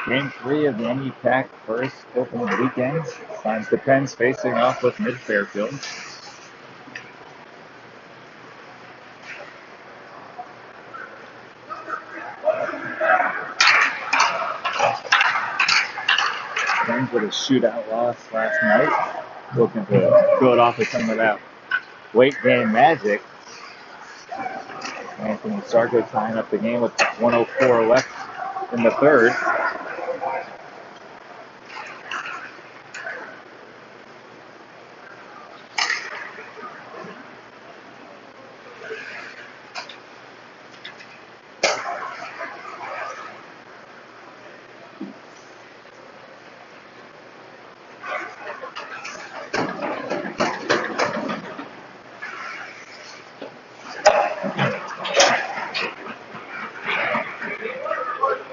Game 3 of the MFF first opening weekend finds the Pens facing off with Mid-Fairfield. Pens with a shootout loss last night. Looking to build off of some of that late game magic. Anthony Sargo tying up the game with 1:04 left in the third.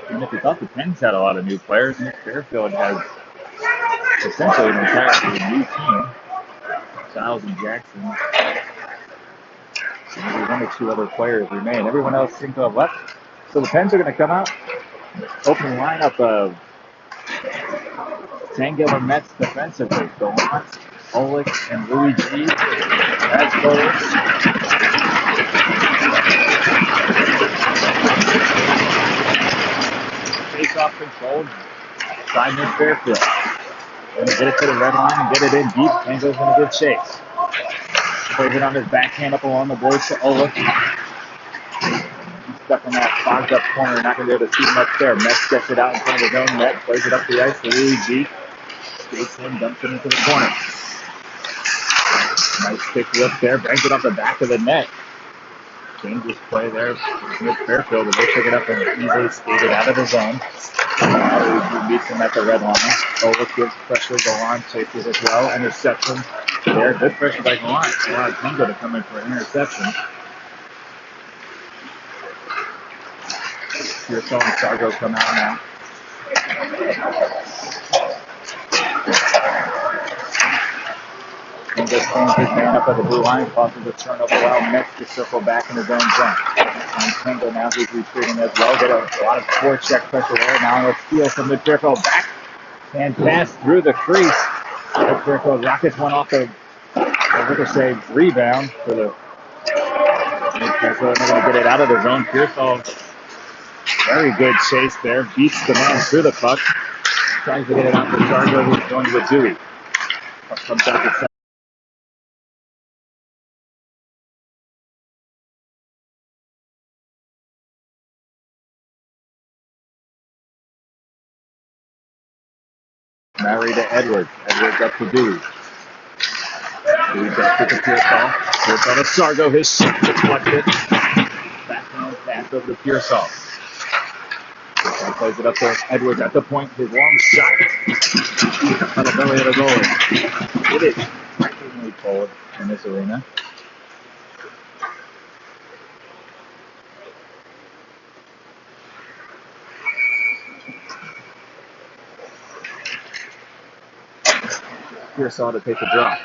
And if you thought the Pens had a lot of new players, Nick Fairfield has essentially an entirely new team. Giles and Jackson. Maybe one or two other players remain. Everyone else seems to have left. So the Pens are going to come out. Opening lineup of Tangela Mets defensively. Gallant, Olick, and Louis G. As goals. Face-off controlled by Nick Fairfield. Going to get it to the red line and get it in deep. Tango's in a good chase. Plays it on his backhand up along the boards to Olick. He's stuck in that fogged up corner. Not going to be able to see much there. Metz gets it out in front of his own net. Plays it up the ice to Louis G. Skates in, dumps it into the corner. Nice stick lift there. Brings it off the back of the net. Changes play there with Fairfield. But they pick it up and easily skate it out of the zone. Louis G meets him at the red line. Olick gives pressure. Gallant chases as well. Interception there. Good pressure by Gallant. Allowed Tango to come in for an interception. Pearsall and Sargo come out now. Tango cleans his man up at the blue line, causes a turnover while Metz to circle back in his own zone. And Tango now who's retreating as well. Get a lot of forecheck pressure there. Now let's steal from the Fairfield back and pass through the crease. Fairfield rockets one off the ricochet rebound for the Fairfield. They're going to get it out of the zone. Pearsall, very good chase there. Beats the man through the puck. Tries to get it out to Sargo, who's going with Dewey. Puck comes out to center. Mary to Edwards. Edwards up to Dewey. Dewey back to Pearsall. Pearsall to Sargo. His shot deflected. Backhand pass over to Pearsall. Pearsall plays it up to Edwards at the point. His long shot. On the belly of the goalie. It is extremely cold in this arena. Pearsall to take the drop.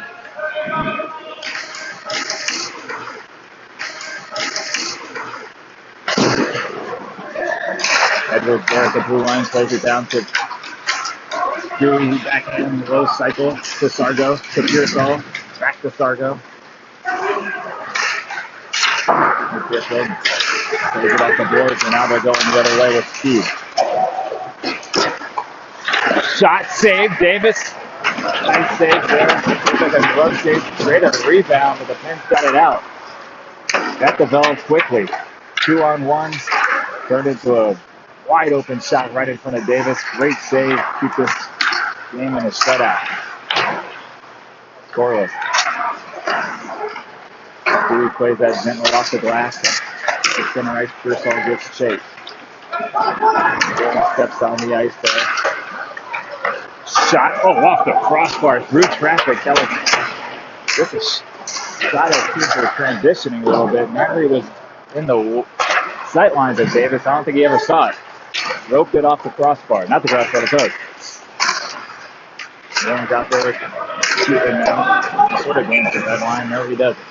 Edwards there at the blue line, plays it down to Dewey, backhand, low cycle to Sargo, to Pearsall, back to Sargo. Pearsall plays it off the boards, and now they're going the other way with speed. Shot save, Davis. Nice save there. Looks like a glove save straight up rebound, but the Pens got it out. That developed quickly. 2-on-1 turned into a wide open shot right in front of Davis. Great save. Keep this game in a shutout. Scoreless. Dewey plays that gently off the glass. The center ice, Pearsall gets chased. Steps on the ice there. Shot, off the crossbar through traffic. That was just a shot as teams were transitioning a little bit. Mary was in the sight lines of Davis. I don't think he ever saw it. Roped it off the crossbar. Not the crossbar, the post. Warren's out there shooting now. Sort of going to that line. No, he doesn't.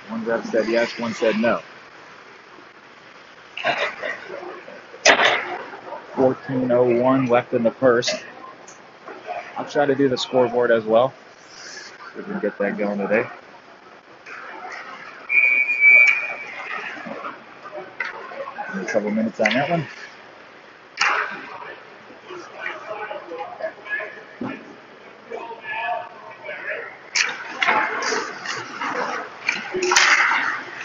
One rep said yes, one said no. 14:01 left in the first. I'll try to do the scoreboard as well. See if we can get that going today. A couple minutes on that one.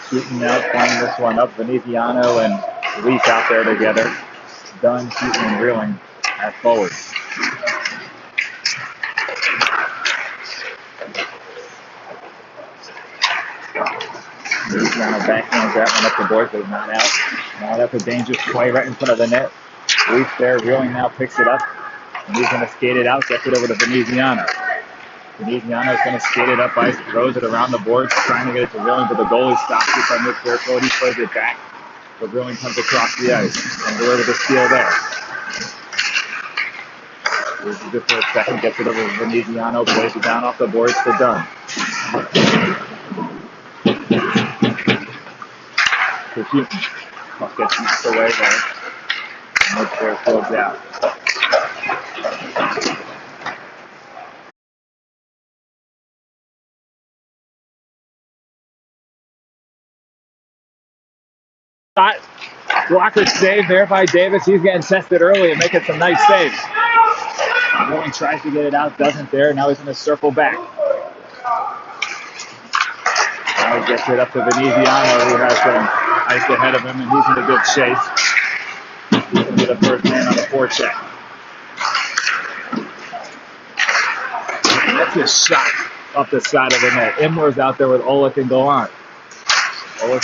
Shooting now, playing this one up. Veneziano and Leaf out there together. Dunn shooting and reeling at forward. Veneziano backhands that one up the board, but not out. Now that's a dangerous play right in front of the net. Leaf there, reeling now, picks it up. And he's going to skate it out, gets it over to Veneziano. Veneziano's going to skate it up ice, throws it around the boards, trying to get it to Reeling, but the goalie stops it from this Fairfield. He plays it back, but Reeling comes across the ice and delivers the steal there. Here's it good for a second, gets it over to Veneziano, plays it down off the boards to Dunn. To Houghton. Puck gets knocked away there. And Fairfield's out. Blocker save there by Davis. He's getting tested early and making some nice saves. Reeling tries to get it out, doesn't there. Now he's going to circle back. Now he gets it up to Veneziano, who has some ice ahead of him, and he's in a good chase. He's going to be the first man on the forecheck. That's a shot up the side of the net. Imler's out there with Olick and Gallant. Olick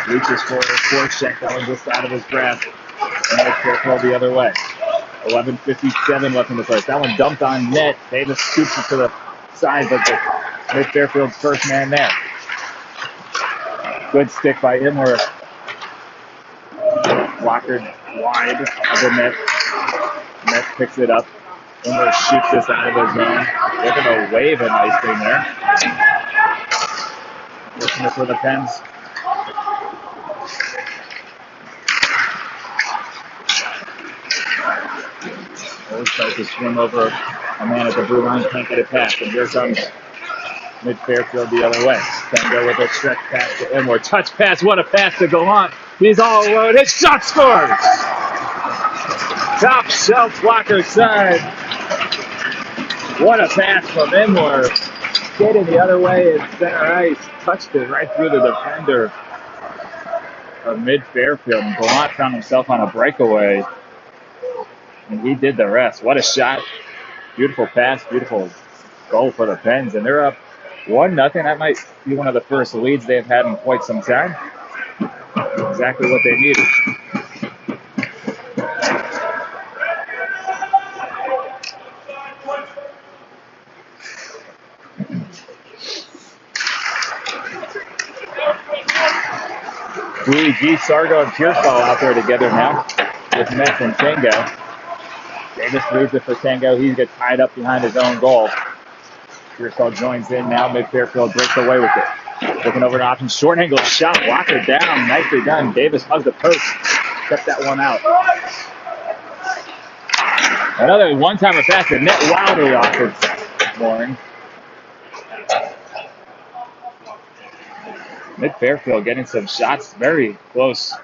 reaches for a forecheck. That one just out of his grasp. And it's Fairfield the other way. 11:57 left in the first. That one dumped on net. Davis scoops it to the side, but it's Fairfield's first man there. Good stick by Imler. Blockered wide of the net. Net picks it up. Imler shoots this out of the zone. They're going to wave an ice thing there. Looking for the Pens. Always tries to swim over a man at the blue line, can't get it past. And here comes mid-Fairfield the other way. Tango with a stretch pass to Imler. Touch pass, what a pass to Gallant. He's all alone. His shot scores! Top shelf blocker side. What a pass from Imler. Skating the other way in center ice. Touched it right through the defender of mid-Fairfield. And Gallant found himself on a breakaway. And he did the rest. What a shot. Beautiful pass, beautiful goal for the Pens. And they're up 1-0. That might be one of the first leads they've had in quite some time. Exactly what they needed. Luigi, Sargo, and Pearsall out there together now with Metz and Tango. Davis leaves it for Tango. He gets tied up behind his own goal. Pearsall joins in now. Mid-Fairfield breaks away with it. Looking over to option. Short angle shot. Blocker down. Nicely done. Davis hugs the post. Kept that one out. Another one-timer pass to net wildly off this morning. Mid-Fairfield getting some shots very close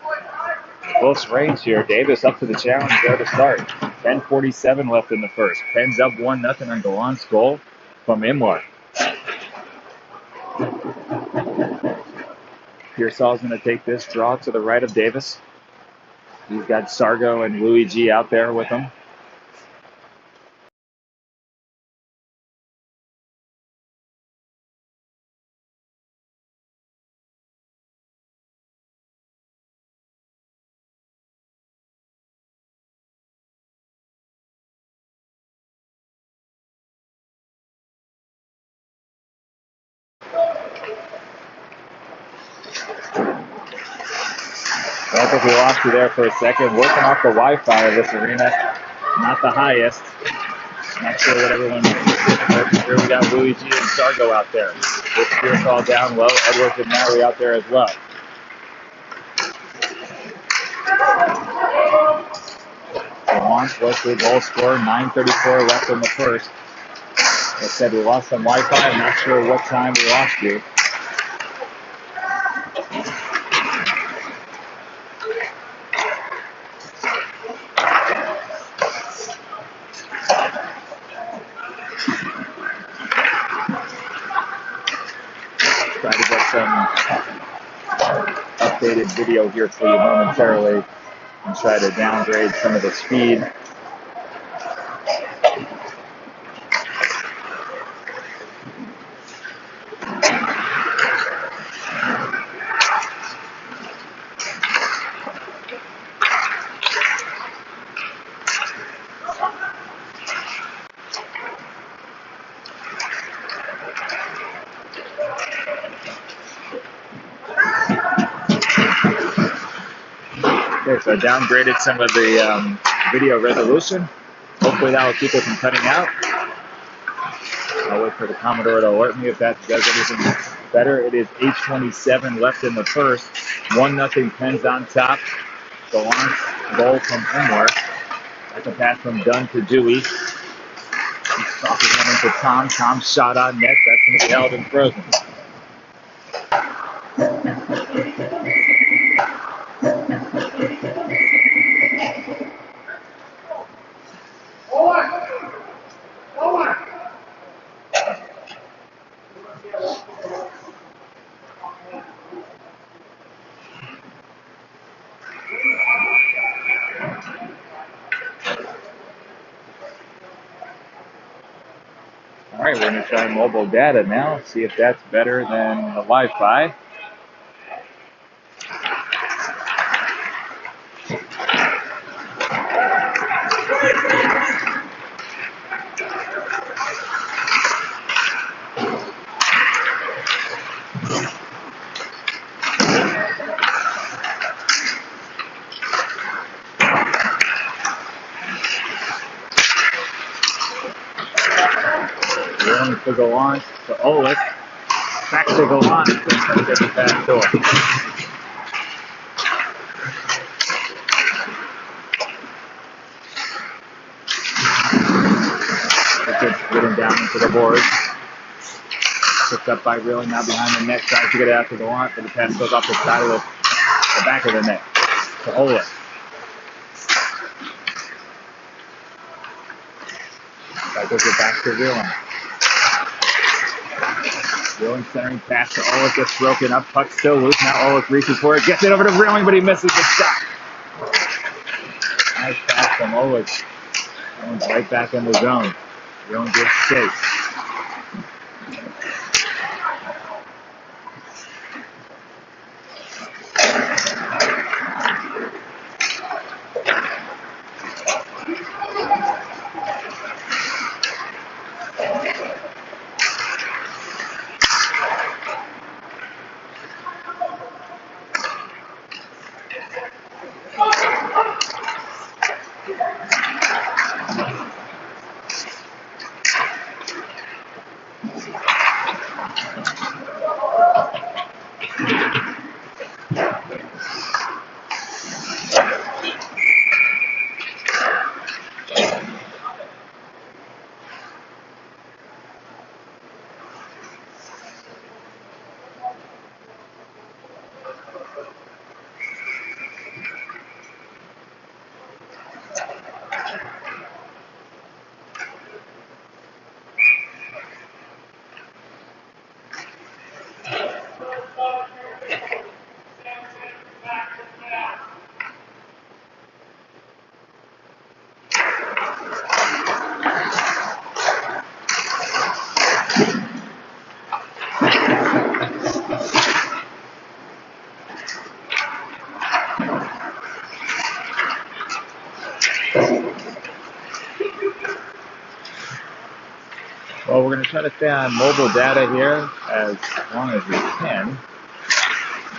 range here. Davis up to the challenge there to start. 10:47 left in the first. Pens up 1-0 on Gallant's goal from Imler. Pearsall's going to take this draw to the right of Davis. He's got Sargo and Luigi out there with him. I think we lost you there for a second. Working off the Wi-Fi of this arena. Not the highest. Not sure what everyone thinks. Here we got Luigi and Sargo out there. With Pearsall down low. Edwards and Mary out there as well. once was the goal scorer. 9:34 left in the first. They said we lost some Wi-Fi. I'm not sure what time we lost you. Try to get some updated video here for you momentarily and try to downgrade some of the speed. Okay, so I downgraded some of the video resolution. Hopefully that will keep it from cutting out. I'll wait for the Commodore to alert me if that does anything better. It is 8:27 left in the first. 1-0 Pens on top. Gallant goal from Umler. That's a pass from Dunn to Dewey. He crosses one into Tom. Tom's shot on net. That's going to be held and frozen. All right, we're going to try mobile data now, see if that's better than the Wi-Fi. Willing to go on to Olick. Back to go on. Get the back door. Getting down into the boards. Picked up by Reeling, now behind the net. Tries to get it out to go on, but the pass goes off the side of the back of the net. To Olick. That goes it back to Reeling. Reeling centering pass to Olick, gets broken up, puck still loose. Now Olick reaches for it, gets it over to Reeling, but he misses the shot. Nice pass from Olick. Reeling's right back in the zone. Reeling gets chase. Well, we're going to try to stay on mobile data here as long as we can.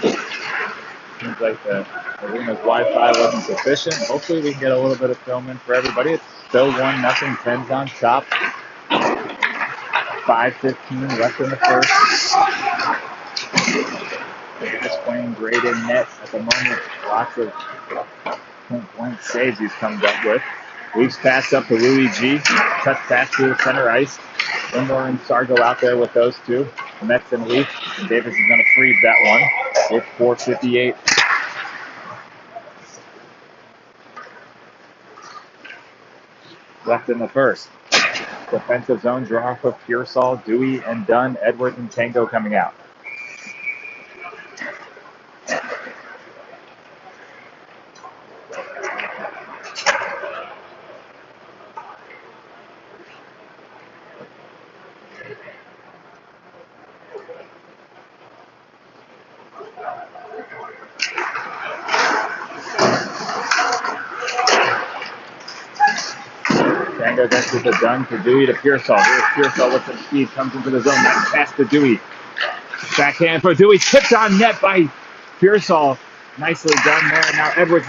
Seems like the arena's Wi-Fi wasn't sufficient. Hopefully we can get a little bit of film in for everybody. It's still 1-0, Pens on top. 5:15 left in the first. They're just playing great in net at the moment. Lots of point-blank saves he's come up with. Weaves pass up to Louis G. Touch pass to the center ice. Wimmer and Sargo out there with those two. The Mets and Leaf. And Davis is going to freeze that one with 4:58 left in the first. Defensive zone draw for Pearsall, Dewey, and Dunn. Edwards and Tango coming out. Tango gets to the Dunn to Dewey to Pearsall. Here's Pearsall with some speed, comes into the zone, nice pass to Dewey. Backhand for Dewey, tipped on net by Pearsall. Nicely done there. Now Edwards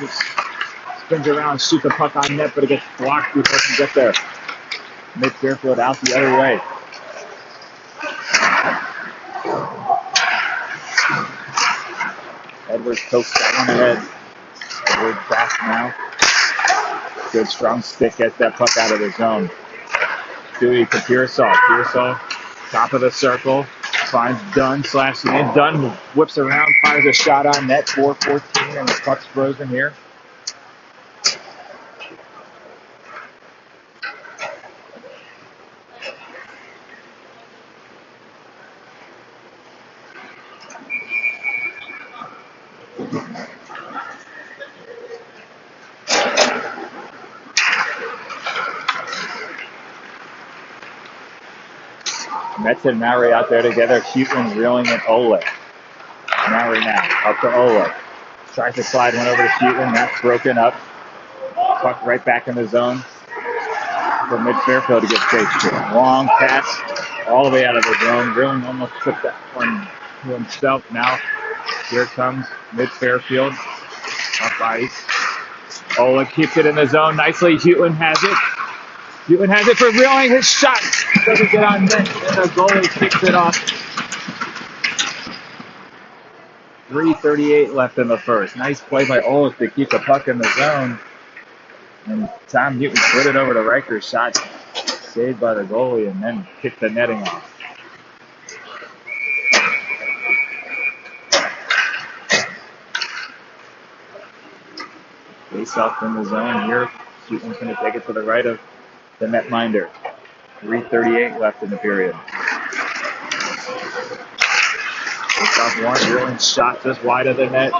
spins around, shoots the puck on net, but it gets blocked before it can get there. Mid Fairfield out the other way. Edwards pokes that one ahead. Edwards back now. Good strong stick, gets that puck out of the zone. Dewey to Pearsall. Pearsall, top of the circle, finds Dunn, slashing in. Dunn whips around, fires a shot on net, 4:14, and the puck's frozen here. Mets and Maury out there together. Hutton, Reeling, and Ole. Maury now up to Ole. Tries to slide one over to Hutton. That's broken up. Puck right back in the zone for Mid Fairfield to get chased to. Long pass all the way out of the zone. Reeling almost took that one to himself. Now here comes Mid Fairfield up ice. Ole keeps it in the zone nicely. Hutton has it. Hutton has it for Reeling. His shot doesn't get on net, and the goalie kicks it off. 3:38 left in the first. Nice play by Ole to keep the puck in the zone. And Tom Hutton slid it over to Riker's shot, saved by the goalie, and then kicked the netting off. Face off in the zone here. Hutton's going to take it to the right of the netminder. 3:38 left in the period. Off one, Reeling shot just wide of the net.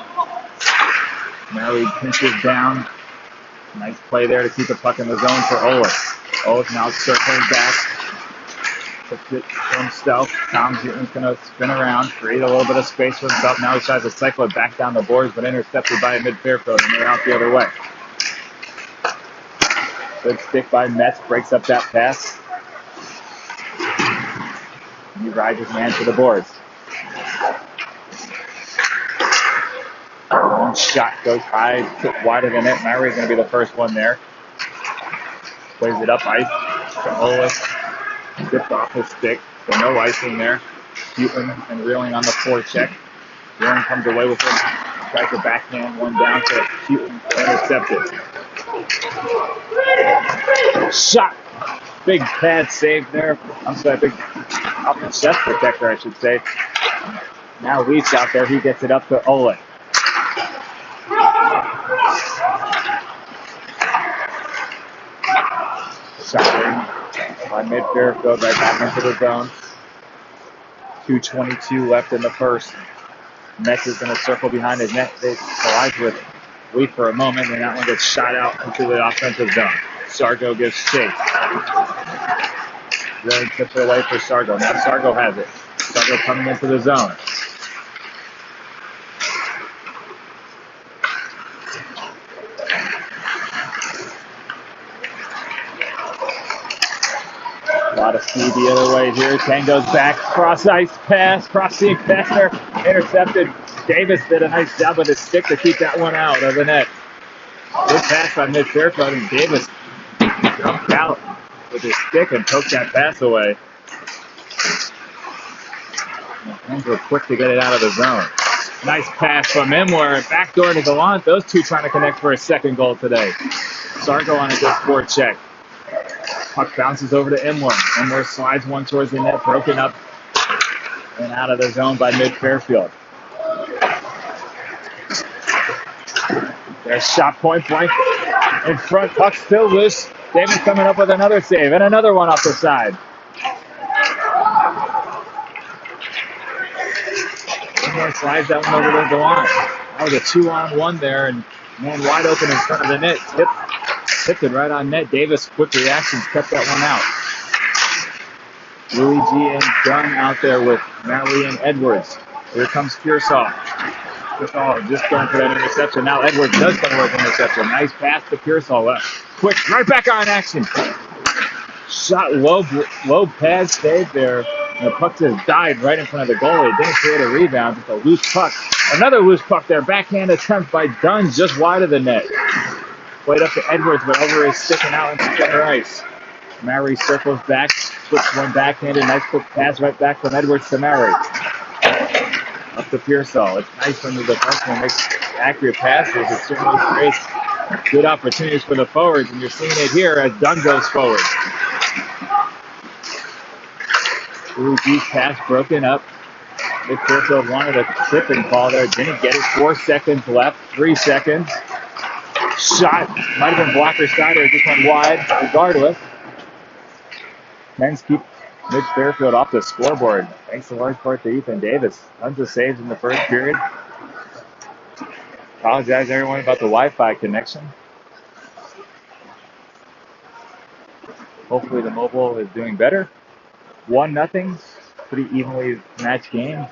Now he pinches down. Nice play there to keep the puck in the zone for Ole. Ole's now circling back. Puts it for himself. Tom Hutton's going to spin around, create a little bit of space for himself. Now he tries to cycle it back down the boards, but intercepted by Mid Fairfield, and they're out the other way. Good stick by Metz, breaks up that pass. He rides his man to the boards. One shot goes high, took wide of the net. Maury's going to be the first one there. Plays it up ice to Ole. Dipped off his stick, so no icing there. Hutton and Reeling on the forecheck. Reeling comes away with it. Tries to backhand one down to Hutton, intercepted. Shot. Big pad save there. I'm sorry, big off the chest protector, I should say. Now Leafs out there. He gets it up to Ole. Shot by Mid Fairfield right back into the zone. 2:22 left in the first. Metz is going to circle behind his net. They collide with Leaf for a moment, and that one gets shot out into the offensive zone. Sargo gives chase. Really tips it away for Sargo. Now Sargo has it. Sargo coming into the zone. A lot of speed the other way here. Tango's back. Cross ice pass. Crossing pass there. Intercepted. Davis did a nice job with his stick to keep that one out of the net. Good pass by Mid Fairfield, and Davis jumped out with his stick and poked that pass away. The Hens were quick to get it out of the zone. Nice pass from Imler. Backdoor to Gallant. Those two trying to connect for a second goal today. Sarko on a good sport check. Puck bounces over to Imler. Imler slides one towards the net, broken up and out of the zone by mid-Fairfield. There's shot point blank in front. Puck still loose. Davis coming up with another save and another one off the side. Imler slides that one over to the line. That was a 2-on-1 there, and man wide open in front of the net. Tipped it right on net. Davis, quick reactions, kept that one out. Luigi and Dunn out there with Malley and Edwards. Here comes Pearsall. Pearsall just going for that interception. Now Edwards does come with an interception. Nice pass to Pearsall. Quick, right back on action. Shot low pad save there. And the puck just died right in front of the goalie. Didn't create a rebound, just a loose puck. Another loose puck there. Backhand attempt by Dunn just wide of the net. Played up to Edwards, but over is sticking out into center ice. Murray circles back, flips one backhanded, nice quick pass right back from Edwards to Murray. Up to Pearsall. It's nice when the defenseman makes accurate passes. It certainly creates good opportunities for the forwards, and you're seeing it here as Dunn goes forward. Ooh, deep pass broken up. Nick Pearsall wanted a tripping call there, didn't get it. 4 seconds left, 3 seconds. Shot, might have been blocker side or just went wide, regardless. Men's keep Mitch Fairfield off the scoreboard. Thanks in large part to Ethan Davis. Tons of saves in the first period. Apologize everyone about the Wi-Fi connection. Hopefully the mobile is doing better. 1-0, pretty evenly matched game.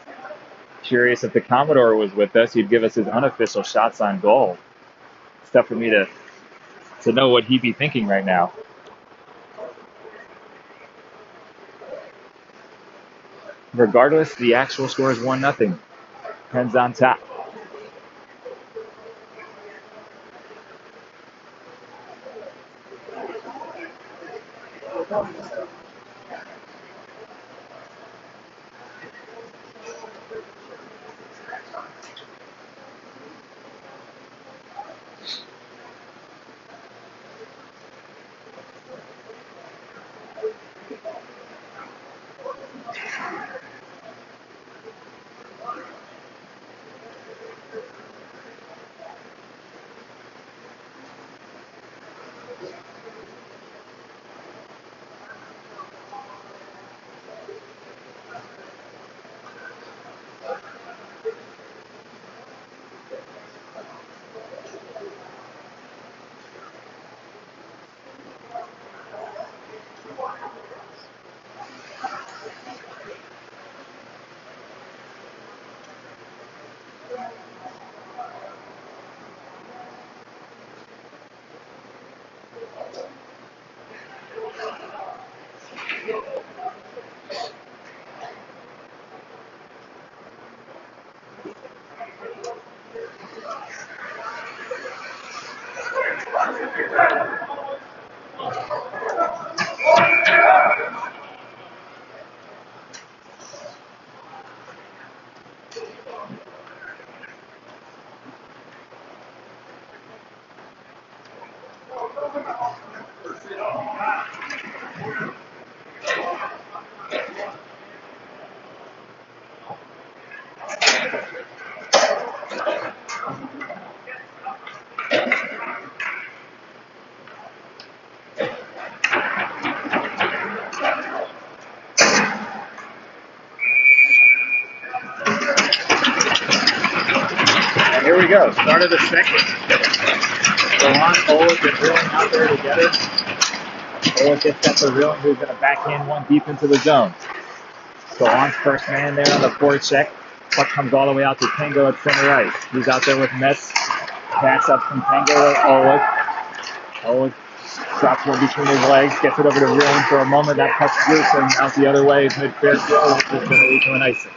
Curious if the Commodore was with us, he'd give us his unofficial shots on goal. It's tough for me to know what he'd be thinking right now. Regardless, the actual score is 1-0. Pens on top. Here we go, start of the second. Gallant, Oleg, and Reeling out there together. Oleg gets that to Reeling, who's going to backhand one deep into the zone. Gallant's first man there on the forecheck. Puck comes all the way out to Tango at center ice. He's out there with Metz. Pass up from Tango to Oleg. Oleg drops one between his legs, gets it over to Reeling for a moment. That puck's loose and out the other way is mid-Fairfield, which is going to lead to an icing.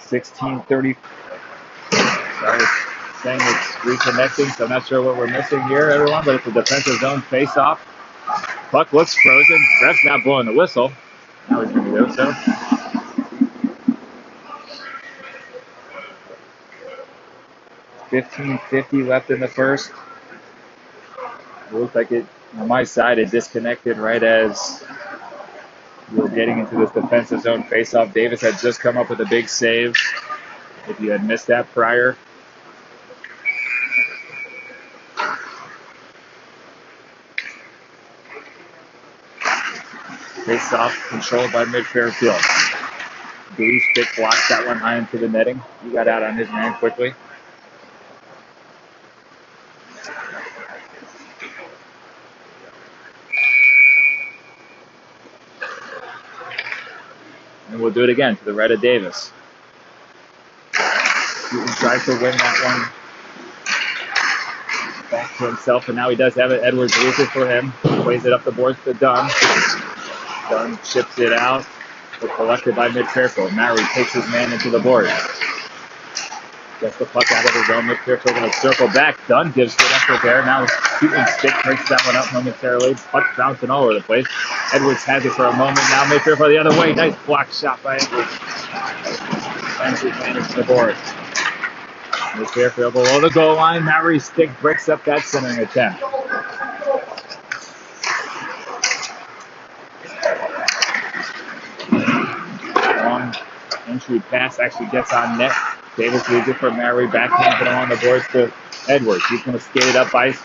16:30. Sorry, saying it's reconnecting, so I'm not sure what we're missing here, everyone, but it's a defensive zone face-off. Puck looks frozen. Ref's not blowing the whistle. Now he's going to do so. 15:50 left in the first. It looked like it, on my side, it disconnected right as we were getting into this defensive zone faceoff. Davis had just come up with a big save. If you had missed that prior. Face-off controlled by mid-Fairfield. Dewey stick blocks that one high into the netting. He got out on his man quickly. And we'll do it again to the right of Davis. Newton tries to win that one back to himself, and now he does have it. Edwards loses for him. Plays it up the boards to Dunn. Dunn chips it out, but collected by mid-Fairfield. Maury takes his man into the board. Gets the puck out of his own. Mid-Fairfield going to circle back. Dunn gives good effort there. Now shooting stick breaks that one up momentarily. Puck bouncing all over the place. Edwards has it for a moment. Now mid-Fairfield the other way. Nice block shot by Edwards. Finds his man into the board. Mid-Fairfield below the goal line. Maury's stick breaks up that centering attempt. Long entry pass actually gets on net. Davis leads it for Maury. Backhands it on the boards to Edwards. He's going to skate it up ice.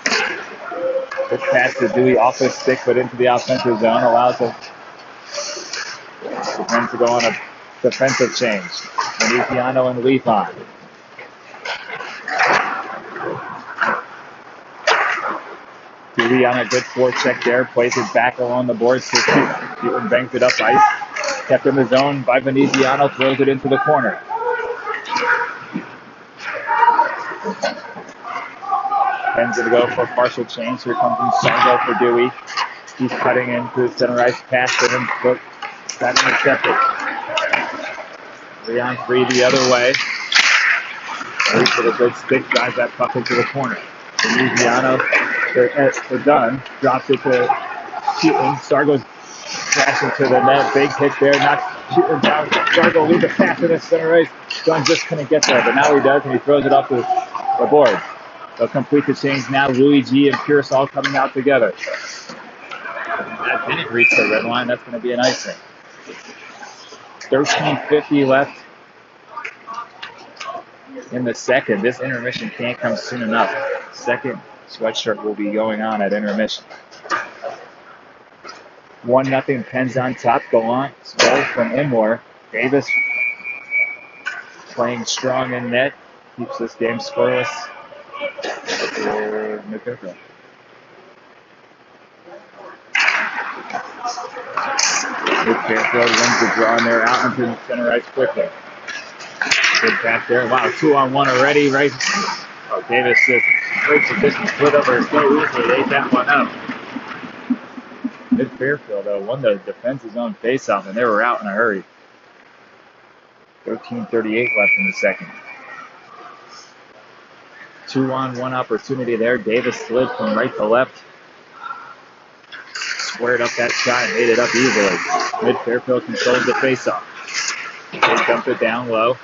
Good pass to Dewey off his stick, but into the offensive zone. Allows the defense to go on a defensive change. Veneziano and Leaf on. Dewey on a good forecheck there. Plays it back along the boards to Keaton. Banks it up ice. Kept in the zone by Veneziano. Throws it into the corner. Tends to go for a partial change. Here comes Sargo for Dewey. He's cutting into the center ice pass to him. But that intercepted. 3-on-3 the other way. Reach with a good stick. Drives that puck into the corner. Veneziano for Dunn. Drops it to Keaton. Sargo's crashing to the net. Big hit there. Knocks Keaton down. Sargo leads the pass to the center ice. Dunn just couldn't get there, but now he does, and he throws it off the board. They'll complete the change now. Louis G and Pierce all coming out together. That didn't reach the red line. That's going to be an icing. 13:50 left in the second. This intermission can't come soon enough. Second sweatshirt will be going on at intermission. 1-0 Pens on top. Gallant goal from Imler. Davis playing strong in net. Keeps this game scoreless. Mid-Fairfield. Mid-Fairfield wins the draw, and they're out into the center ice quickly. Good pass there. Wow, 2-on-1 already, right? Oh, Davis just breaks the distance, split over so easily. They ate that one up. Mid-Fairfield, though, won the defensive zone face-off, and they were out in a hurry. 13:38 left in the second. 2-on-1 opportunity there. Davis slid from right to left. Squared up that shot and made it up easily. Mid-Fairfield controls the face-off. They dump it down low.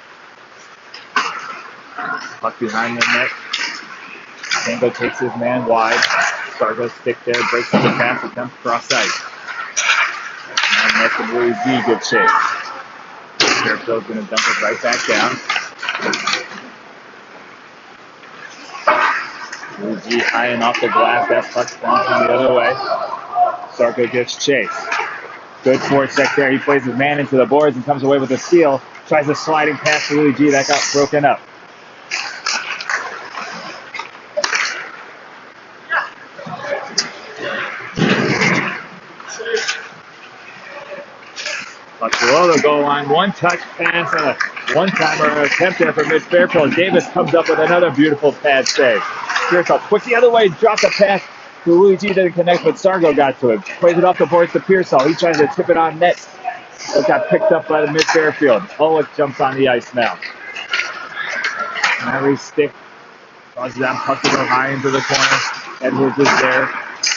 Puck behind the net. Tango takes his man wide. Sargo's stick there, breaks up the pass, attempt cross ice. And that's the Louis G. Good chase. Fairfield's going to dump it right back down. Louis G. high and off the glass. That puck's bouncing the other way. Sargo gets chased. Good forecheck there. He plays his man into the boards and comes away with a steal. Tries a sliding pass to Louis G. That got broken up. Puck below the goal line. One touch pass and a one-timer attempt there for Mid-Fairfield. Davis comes up with another beautiful pad save. Pierce up quick the other way. Dropped the pass to Luigi. Didn't connect, but Sargo got to him. Plays it off the boards to Pearsall. He tries to tip it on net. It got picked up by the Mid-Fairfield. Olick jumps on the ice now. Maury's stick causes that puck to go high into the corner. Edwards is there.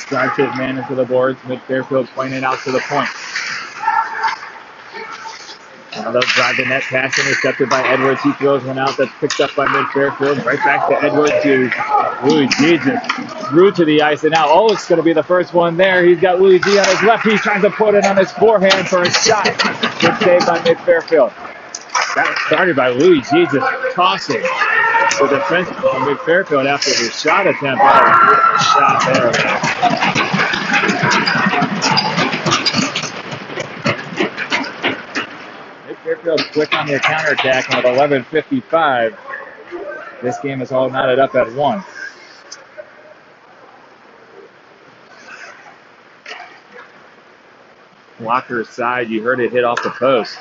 Drives his man into the boards. Mid-Fairfield playing it out to the point. Now they'll drive the net pass intercepted by Edwards. He throws one out that's picked up by mid-Fairfield. Right back to Edwards to Louis G. Just threw to the ice. And now Olick's going to be the first one there. He's got Louis G on his left. He's trying to put it on his forehand for a shot. Good save by mid-Fairfield. That was started by Louis G. just tossing the defenseman from mid-Fairfield after his shot attempt. Oh, beautiful shot there. Fairfield's quick on their counterattack, and with 11:55, this game is all knotted up at 1. Walker's side, you heard it hit off the post.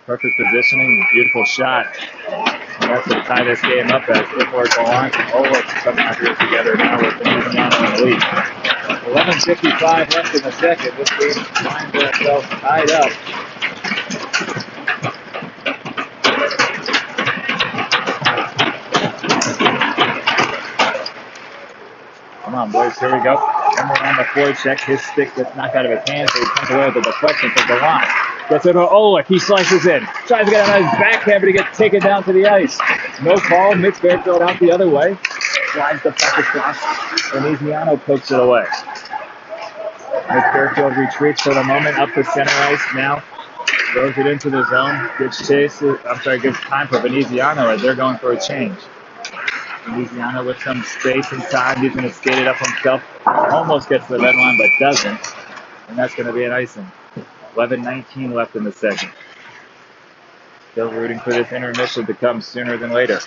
Perfect positioning, beautiful shot. And that's going to tie this game up as Pittsburgh go on. Olick's coming out here together now with the Louisiana in the lead. 11:55 left in the second. This game finds itself tied up. Come on, boys, here we go. Emery on the floor, checks his stick gets knocked out of his hand, so he comes away with the deflection from Gallant. Gets it to Olick, he slices in. Tries to get a nice backhand, but he gets taken down to the ice. No call, mid-Fairfield out the other way. Slides the puck across, and Eziano pokes it away. Mid-Fairfield retreats for the moment, up to center ice now. Throws it into the zone, gives time for Veneziano as they're going for a change. Veneziano with some space inside. He's going to skate it up himself. Almost gets to the red line, but doesn't. And that's going to be an icing. 11:19 left in the second. Still rooting for this intermission to come sooner than later.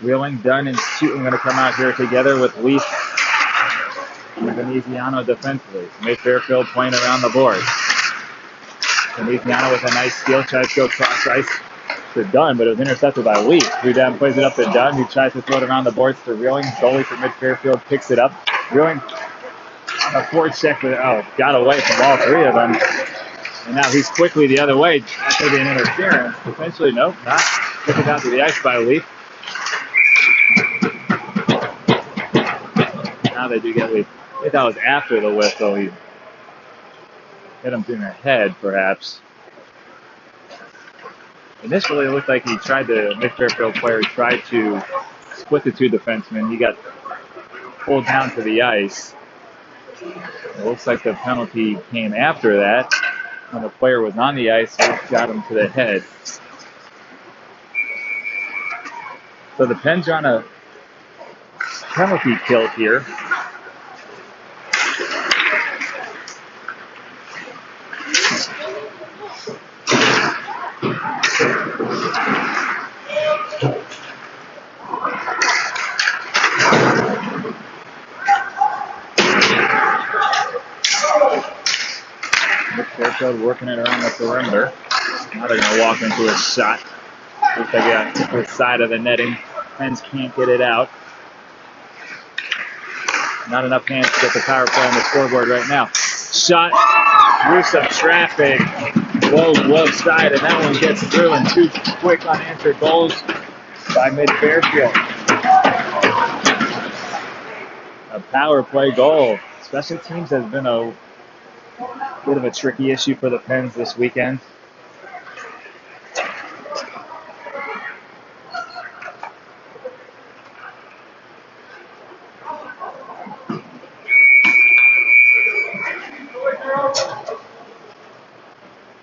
Wheeling, Dunn, and Shooting going to come out here together with Leaf and Veneziano defensively. Mid-Fairfield playing around the boards. Veneziano with a nice steal, tries to go cross ice to Dunn, but it was intercepted by Leaf, who then plays it up to Dunn, who tries to throw it around the boards to Wheeling. Goalie for Mid-Fairfield picks it up. Wheeling on a forward check, but got away from all three of them. And now he's quickly the other way. That's going to be an interference. Potentially, nope, not. Took it down to the ice by Leaf. Now they do get Leaf. I think that was after the whistle. He hit him in the head, perhaps. Initially, it looked like Mid-Fairfield player tried to split the two defensemen. He got pulled down to the ice. It looks like the penalty came after that. When the player was on the ice, it got him to the head. So the Pens are on a penalty kill here. Fairfield working it around the perimeter. Now they're going to walk into a shot. Looks like they got the side of the netting. Pens can't get it out. Not enough hands to get the power play on the scoreboard right now. Shot through some traffic. Glove side, and that one gets through, and two quick unanswered goals by Mid-Fairfield. A power play goal. Special teams has been a bit of a tricky issue for the Pens this weekend.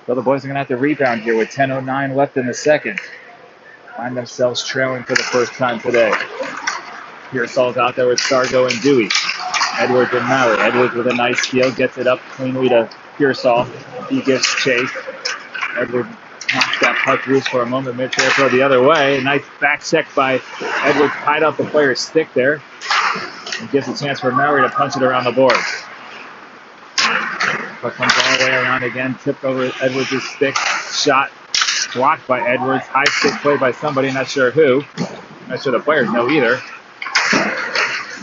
So the boys are going to have to rebound here with 10:09 left in the second. Find themselves trailing for the first time today. Pearsall's out there with Sargo and Dewey. Edwards and Maury. Edwards with a nice steal, gets it up cleanly to Pearsall. He gives chase. Edwards knocks that puck loose for a moment. Mid-Fairfield the other way. A nice back check by Edwards, tied up the player's stick there. And gives a chance for Maury to punch it around the boards. Puck comes all the way around again, tipped over Edwards' stick. Shot blocked by Edwards. High stick played by somebody, not sure who. Not sure the players know either.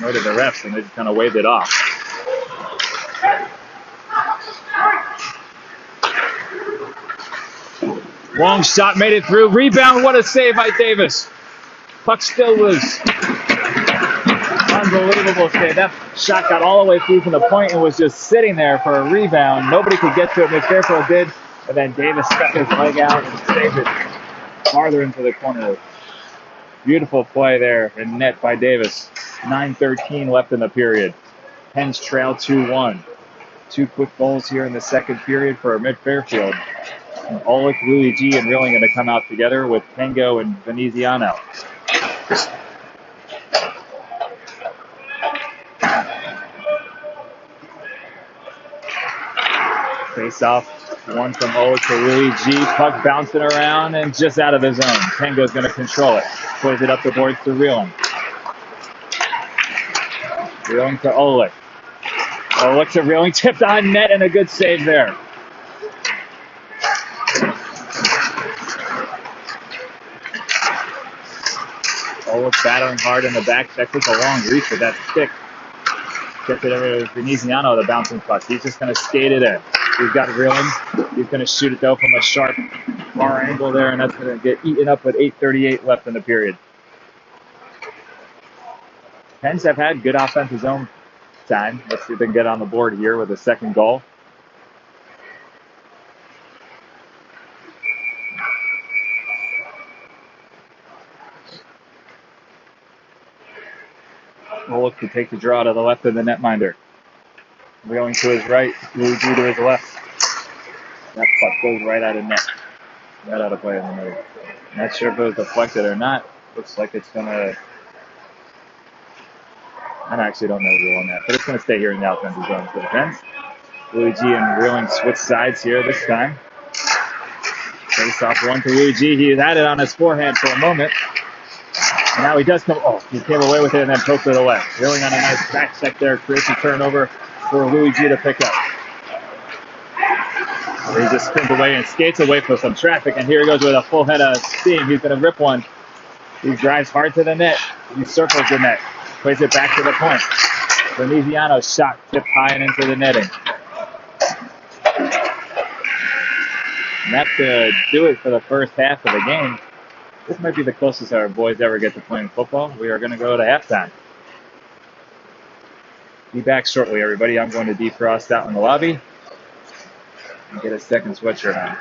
Nor did the refs, and they just kind of waved it off. Long shot made it through. Rebound. What a save by Davis. Puck still loose. Unbelievable save. That shot got all the way through from the point and was just sitting there for a rebound. Nobody could get to it. McPhairfield did. And then Davis stuck his leg out and saved it farther into the corner. Beautiful play there in net by Davis. 9:13 left in the period. Pens trail 2-1. 2 quick goals here in the second period for Mid-Fairfield. Olick, Louis G, and Rilling going to come out together with Tango and Veneziano. Face off, one from Olick to Louis G. Puck bouncing around and just out of the zone. Tango's going to control it. Plays it up the boards to Rilling. Rilling to Olick. Olick to Rilling, tipped on net, and a good save there. Olick battling hard in the back. That took a long reach with that stick. Gets it over to Veneziano, the bouncing puck. He's just going to skate it in. He's got Rilling. He's going to shoot it, though, from a sharp far angle there, and that's going to get eaten up with 8:38 left in the period. Pens have had good offensive zone time. Let's see if they can get on the board here with a second goal. We'll look to take the draw to the left of the netminder. Going to his right, Louis G to his left. That puck goes right out of net. Right out of play in the middle. Not sure if it was deflected or not. Looks like it's going to... I actually don't know the rule on that, but it's going to stay here in the offensive zone for the Pens. Louis G and Rilling switch sides here this time. Face off one to Louis G. He had it on his forehand for a moment. And now he does come. Oh, he came away with it and then poked it away. Rilling on a nice back check there. Creates a turnover for Louis G to pick up. He just spins away and skates away from some traffic. And here he goes with a full head of steam. He's going to rip one. He drives hard to the net. He circles the net. Plays it back to the point. Veneziano's shot tipped high and into the netting. And that's to do it for the first half of the game. This might be the closest our boys ever get to playing football. We are going to go to halftime. Be back shortly, everybody. I'm going to defrost out in the lobby and get a second sweatshirt on.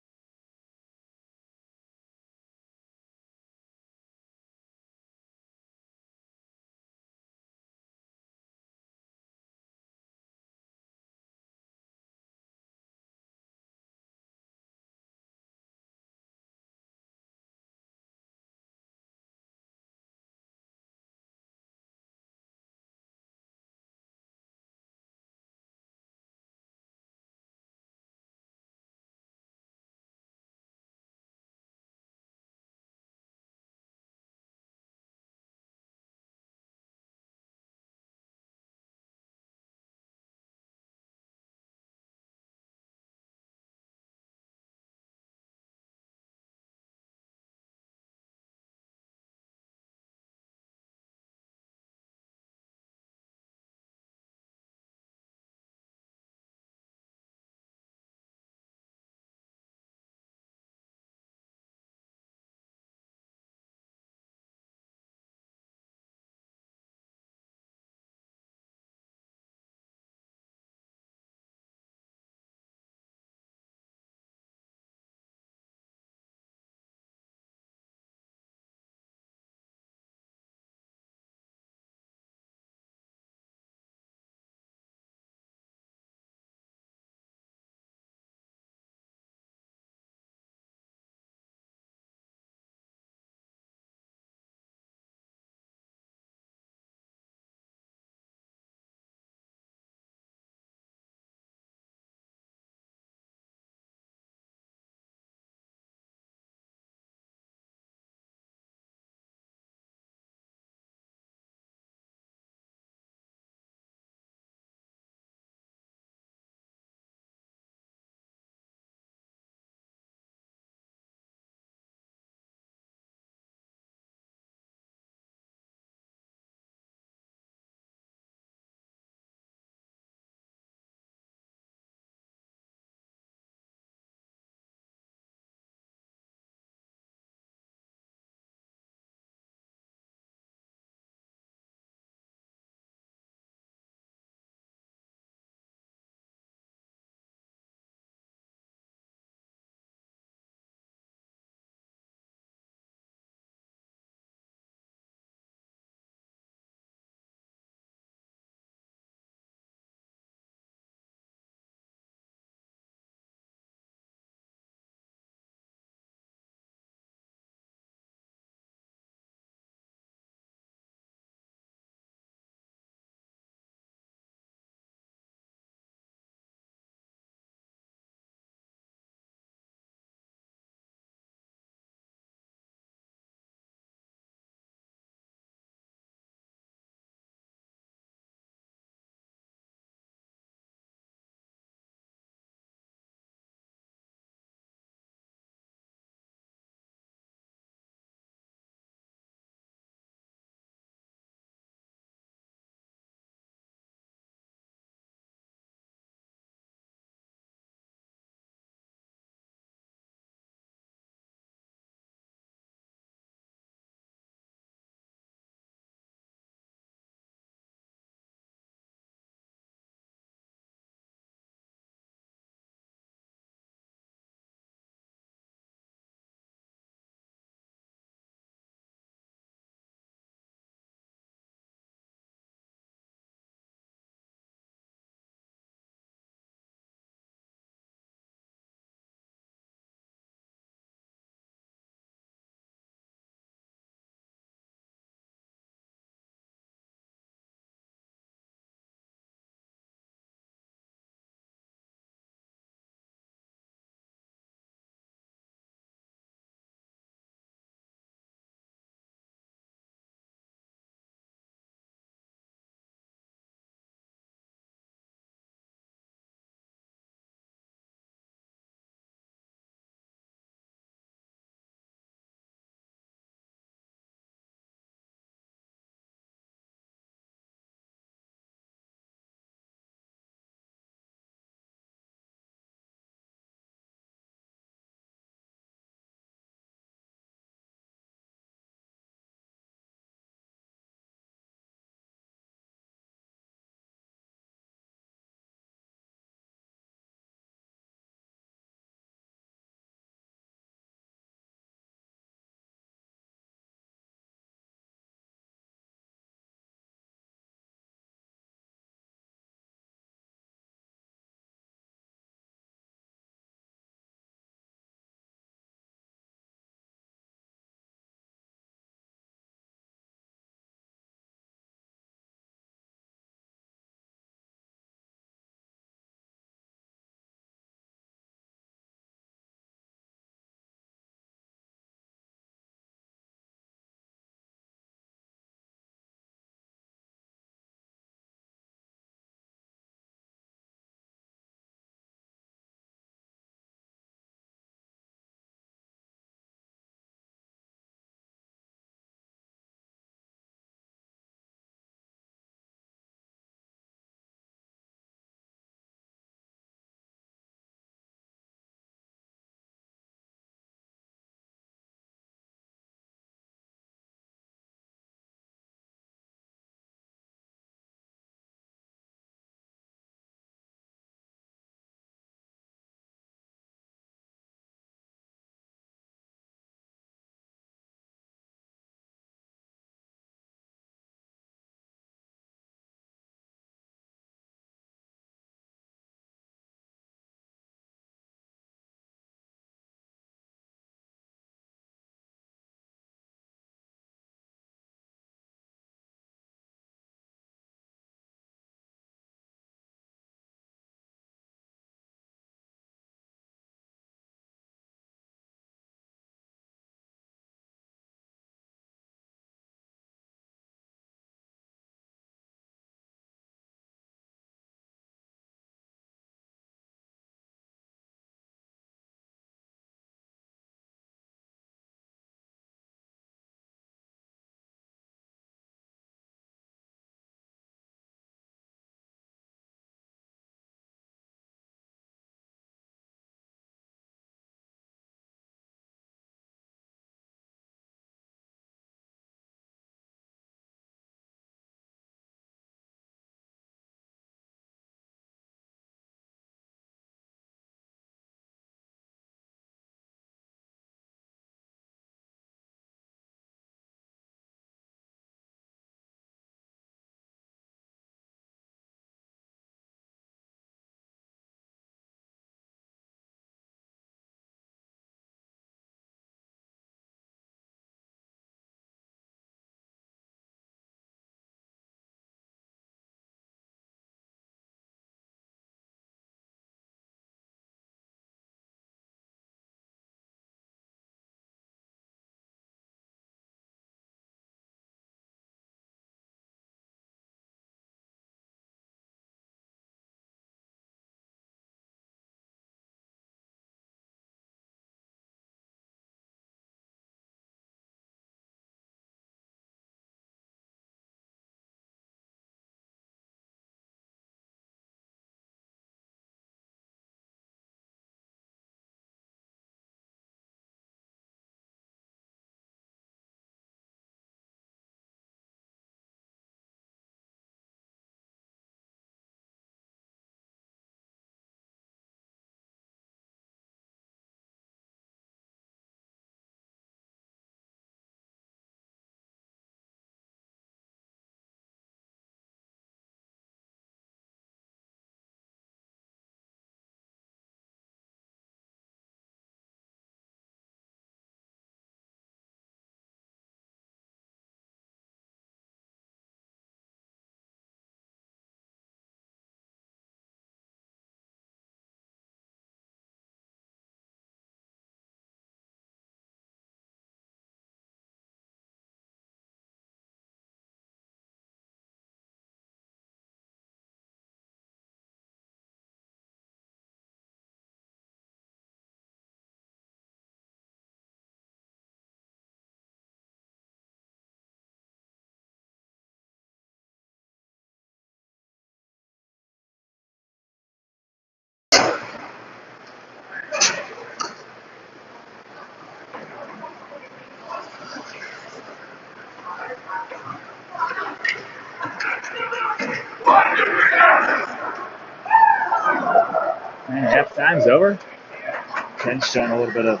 Penn showing a little bit of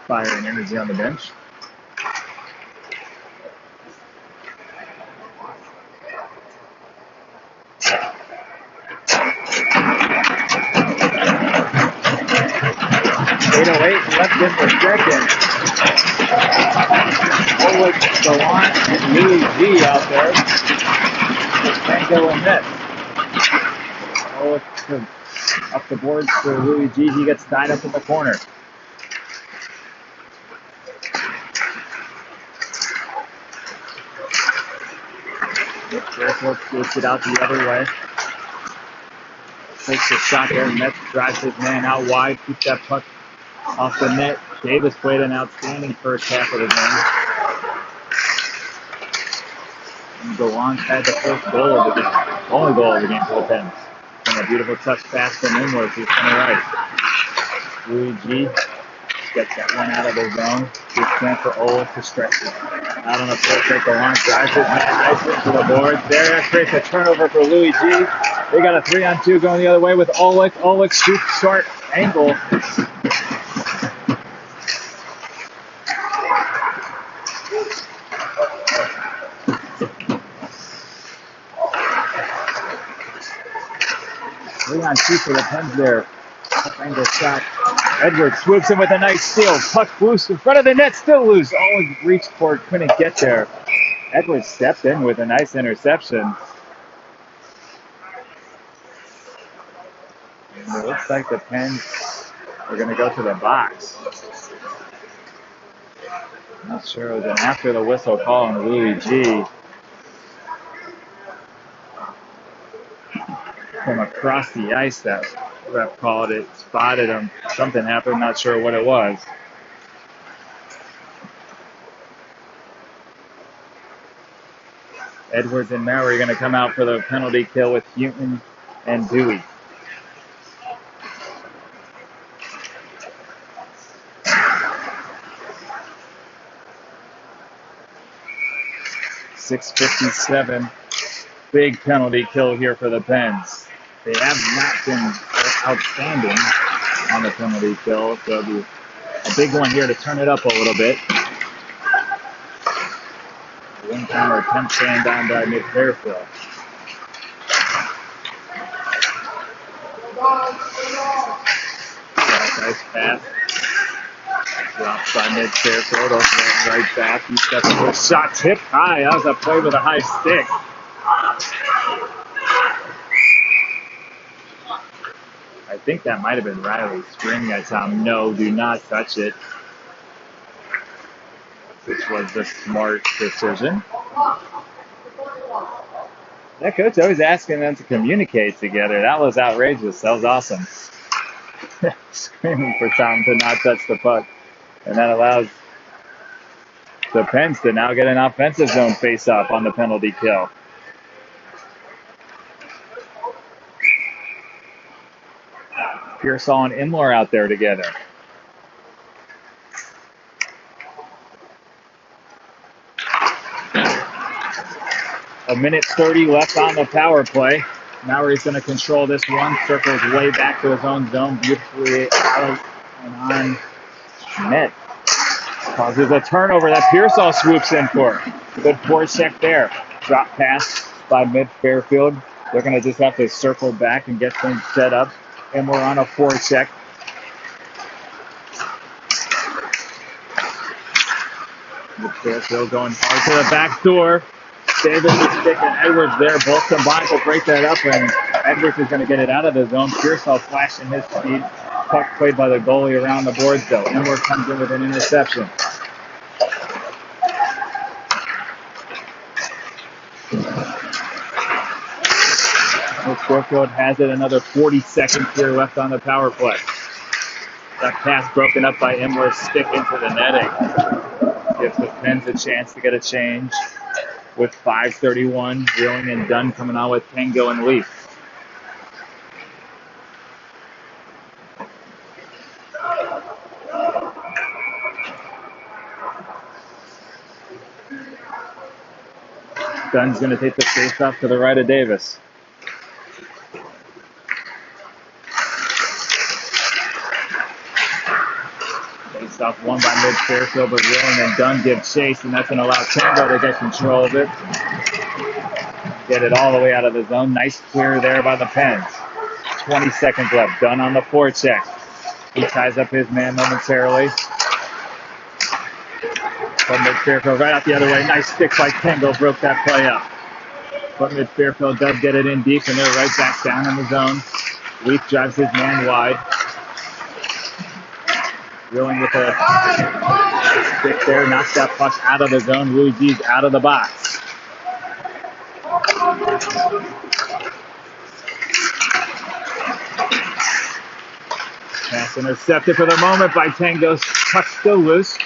fire and energy on the bench. Left in for second. Forward Gallant and Louis G out there. Tango and net. Up the boards for Louis G. He gets tied up in the corner. Fairfield gets it out the other way. Takes a shot there. Metz drives his man out wide. Keeps that puck off the net. Davis played an outstanding first half of the game. And Gallant had the first goal of the game. Only goal of the game for the Pens. And a beautiful touch pass from Inworth who's on the right. Louis G gets that one out of the zone. Good chance for Olaf to stretch it. Out on the foot, Gallant drives it nice into the boards. There, that creates a turnover for Louis G. They got a 3-on-2 going the other way with Olich. Olich shoots short angle. On two for the Pens there. Up angle shot. Edwards swoops in with a nice steal. Puck loose in front of the net, still loose. Always reached for it, couldn't get there. Edwards stepped in with a nice interception. And it looks like the Pens are going to go to the box. Not sure it was an after the whistle call on Louis G. From across the ice, that ref called it, spotted him. Something happened, not sure what it was. Edwards and Maury are going to come out for the penalty kill with Houghton and Dewey. .657. Big penalty kill here for the Pens. They have not been outstanding on the penalty kill, so it'll be a big one here to turn it up a little bit. One counter attempt stand down by Nick Fairfield. Nice pass. Drops by Nick Fairfield, opening right back. He steps into a shot tipped high. That was a play with a high stick. I think that might have been Riley Spring. I saw him, no, do not touch it. Which was the smart decision. That coach always asking them to communicate together. That was outrageous. That was awesome. Screaming for Tom to not touch the puck. And that allows the Pens to now get an offensive zone face-off on the penalty kill. Pearsall and Imler out there together. A minute 30 left on the power play. Maury's going to control this one. Circles way back to his own zone. Beautifully out and on net. Causes a turnover that Pearsall swoops in for. Good forecheck there. Drop pass by mid Fairfield. They're going to just have to circle back and get things set up. And we're on a forecheck. Fairfield going hard to the back door. Davis is sticking Edwards there. Both combined to break that up, and Edwards is going to get it out of the zone. Pearsall flashing his speed. Puck played by the goalie around the boards, though. Edwards comes in with an interception. Brookfield has it. Another 40 seconds here left on the power play. That pass broken up by Imler's stick into the netting. Gives the Pens a chance to get a change with 5:31. Drilling and Dunn coming on with Tango and Leaf. Dunn's going to take the face-off to the right of Davis. Faceoff won by mid-Fairfield, but Wheeling and Dunn give chase, and that's going to allow Tango to get control of it. Get it all the way out of the zone. Nice clear there by the Pens. 20 seconds left. Dunn on the forecheck. He ties up his man momentarily. From mid-Fairfield right out the other way. Nice stick by Tango. Broke that play up. But mid-Fairfield does get it in deep, and they're right back down in the zone. Leaf drives his man wide. Wheeling with a stick there. Knocks that puck out of the zone. Luigi's out of the box. Pass intercepted for the moment by Tango. Puck still loose.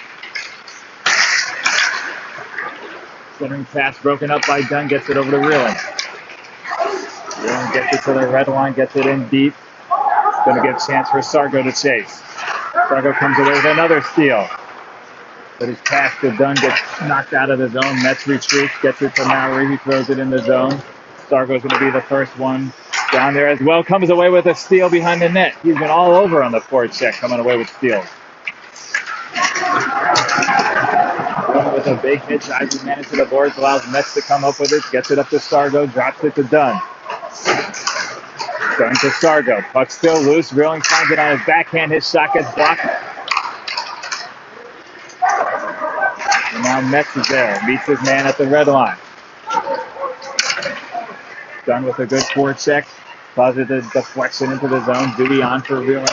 Centering pass broken up by Dunn. Gets it over to Wheeling. Wheeling gets it to the red line. Gets it in deep. Going to give a chance for Sargo to chase. Sargo comes away with another steal. But his pass to Dunn gets knocked out of the zone. Mets retreats. Gets it to Maury. He throws it in the zone. Sargo's going to be the first one down there as well. Comes away with a steal behind the net. He's been all over on the forecheck, coming away with steals. With a big hit, drives his man into the boards, allows Mets to come up with it, gets it up to Sargo, drops it to Dunn. Dunn to Sargo. Puck still loose. Wheeling finds it on his backhand. His shot gets blocked. And now Mets is there. Meets his man at the red line. Dunn with a good forecheck. Positive deflection into the zone. Duty on for Wheeling.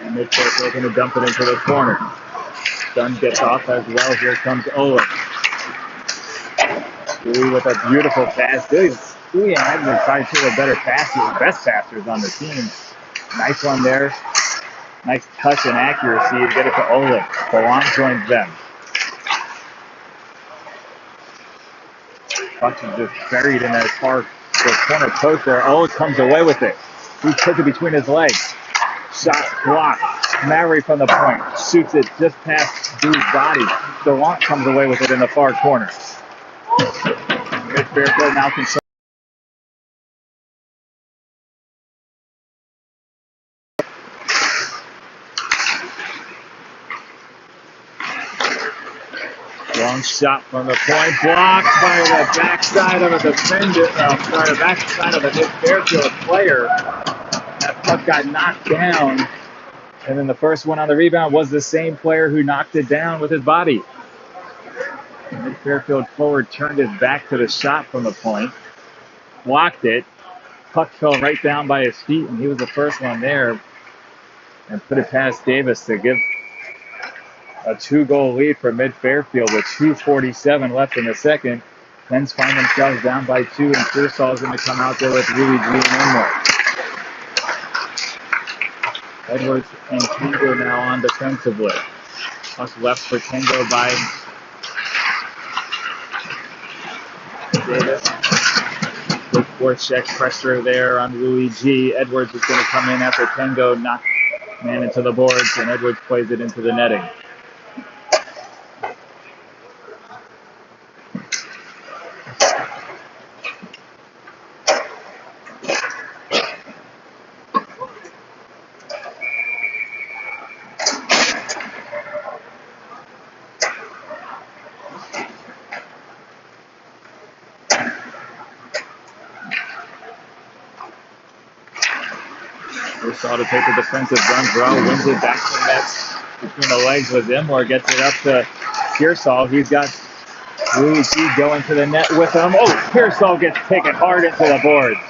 And mid-Fairfield going to dump it into the corner. Dunn gets off as well. Here comes Owen. Dewey with a beautiful pass. Dewey and Edwards probably two of the better passers, best passers on the team. Nice one there. Nice touch and accuracy to get it to Owen. Gallant joins them. Puck is just buried in that far corner post there. Owen comes away with it. He took it between his legs. Shot blocked. Maury from the point. Shoots it just past Dewey's body. Gallant comes away with it in the far corner. Mid-Fairfield now control. Long shot from the point. Blocked by the backside of a defender. The backside of a mid-Fairfield player. That puck got knocked down. And then the first one on the rebound was the same player who knocked it down with his body. Mid-Fairfield forward turned his back to the shot from the point. Blocked it. Puck fell right down by his feet, and he was the first one there. And put it past Davis to give a 2-goal lead for Mid-Fairfield with 2:47 left in the second. Pens find themselves down by 2, and Pearsall is going to come out there with Louis G and Inmore. Edwards and Tango now on defensively. Puck left for Tango by Davis. Good forecheck pressure there on Louis G. Edwards is going to come in after Tango knocked man into the boards, and Edwards plays it into the netting. Saw to take a defensive run. Bro wins it back to the Mets between the legs with him, or gets it up to Pearsall. He's got Louis G going to the net with him. Oh, Pearsall gets taken hard into the boards.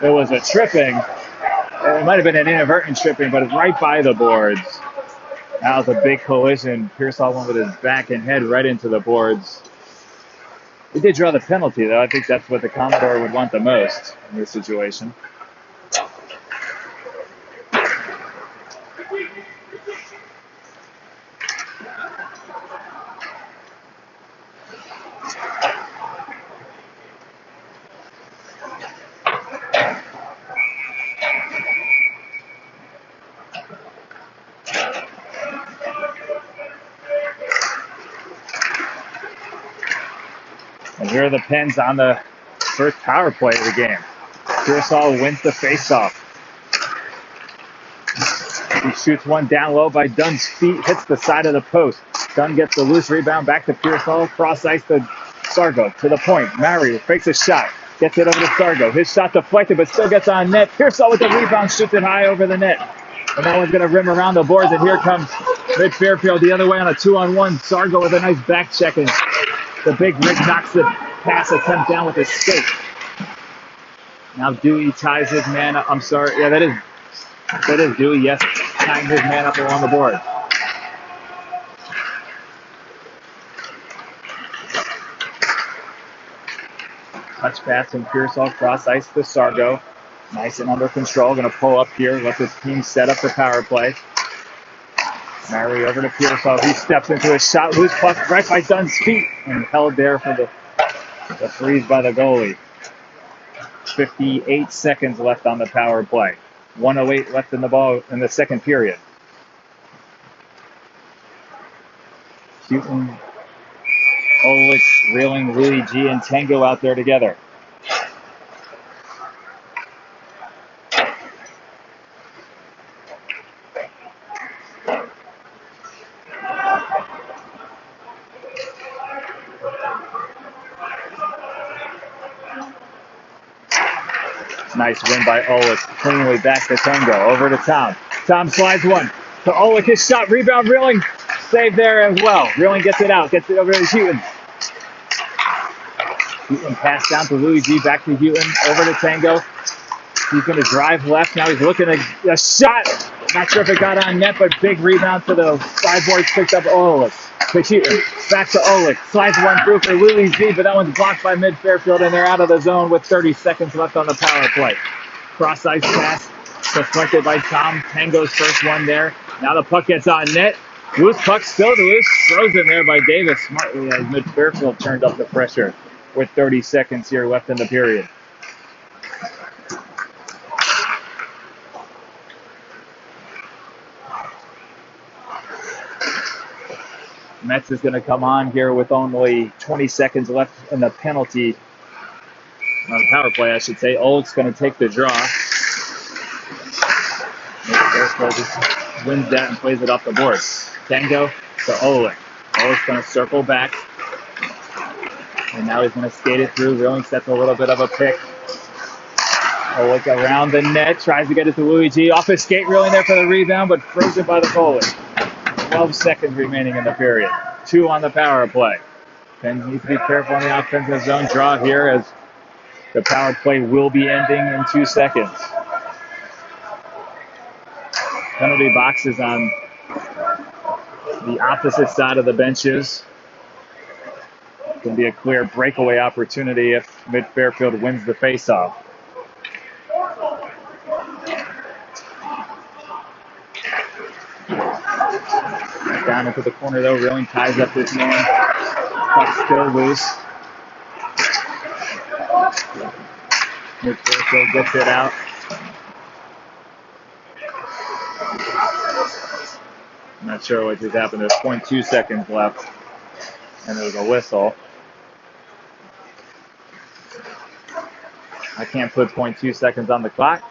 It was a tripping. It might have been an inadvertent tripping, but it's right by the boards. That was a big collision. Pearsall went with his back and head right into the boards. He did draw the penalty, though. I think that's what the Commodore would want the most in this situation. And here are the Pens on the first power play of the game. Pearsall wins the faceoff. He shoots one down low by Dunn's feet, hits the side of the post. Dunn gets the loose rebound back to Pearsall, cross ice to Sargo, to the point. Mary fakes a shot, gets it over to Sargo. His shot deflected, but still gets on net. Pearsall with the rebound, shoots it high over the net. And that one's going to rim around the boards, and here comes Mid Fairfield the other way on a 2-on-1. Sargo with a nice back check, and the big Rick knocks the pass attempt down with his skate. Now Dewey ties his man up. I'm sorry. Yeah, that is Dewey. Yes, tying his man up along the board. Touch pass from Pearsall, cross ice to Sargo. Nice and under control. Going to pull up here. Let this team set up the power play. Mary over to Pearsall. He steps into a shot. Loose puck right by Dunn's feet. And held there for the freeze by the goalie. 58 seconds left on the power play. 1:08 left in the ball in the second period. Shooting, Olich, Reeling, Louis G, and Tango out there together. Nice win by Olich. Cleanly back to Tango. Over to Tom. Tom slides one to Olich. His shot. Rebound. Reeling. Save there as well. Reeling gets it out. Gets it over to Houghton. Houghton pass down to Louis G. Back to Houghton. Over to Tango. He's going to drive left. Now he's looking at a shot. Not sure if it got on net, but big rebound to the sideboards. Picked up Olich. To Houghton. Back to Olich. Slides one through for Louis G, but that one's blocked by Mid Fairfield, and they're out of the zone with 30 seconds left on the power play. Cross ice pass deflected by Tom. Tango's first one there. Now the puck gets on net. Loose puck still loose. Frozen there by Davis smartly as Mid Fairfield turned up the pressure with 30 seconds here left in the period. Metz is going to come on here with only 20 seconds left in the penalty. On the power play, I should say. Old's going to take the draw. Fairfield just wins that and plays it off the board. Tango to Olich. Olik's going to circle back. And now he's going to skate it through. Reeling sets a little bit of a pick. Olich around the net. Tries to get it to Louis G. Off his skate. Reeling there for the rebound, but frozen by the goalie. 12 seconds remaining in the period. 2 on the power play. Penn needs to be careful on the offensive zone draw here as the power play will be ending in 2 seconds. Penalty boxes on the opposite side of the benches. It can be a clear breakaway opportunity if Mid Fairfield wins the faceoff. Down into the corner though, Reeling ties up this man. Puck still loose. Mid Fairfield gets it out. I'm not sure what just happened. There's 0.2 seconds left, and there's a whistle. I can't put 0.2 seconds on the clock.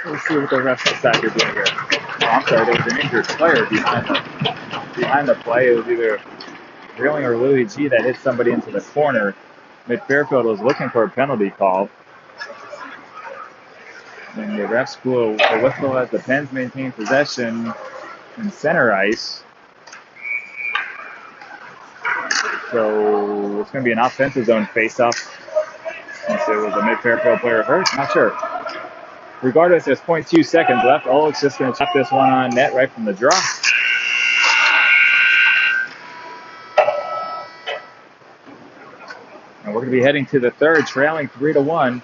Let's see what the rest decide you're doing here. Oh, I'm sorry, there was an injured player behind the play. It was either Reeling or Louis G that hit somebody into the corner. Mid Fairfield was looking for a penalty call. And the refs blew a whistle as the Pens maintain possession in center ice. So it's going to be an offensive zone face-off since there was a Mid Fairfield player hurt. Not sure. Regardless, there's 0.2 seconds left. Oleg's just going to chop this one on net right from the draw. And we're going to be heading to the third, trailing 3-1.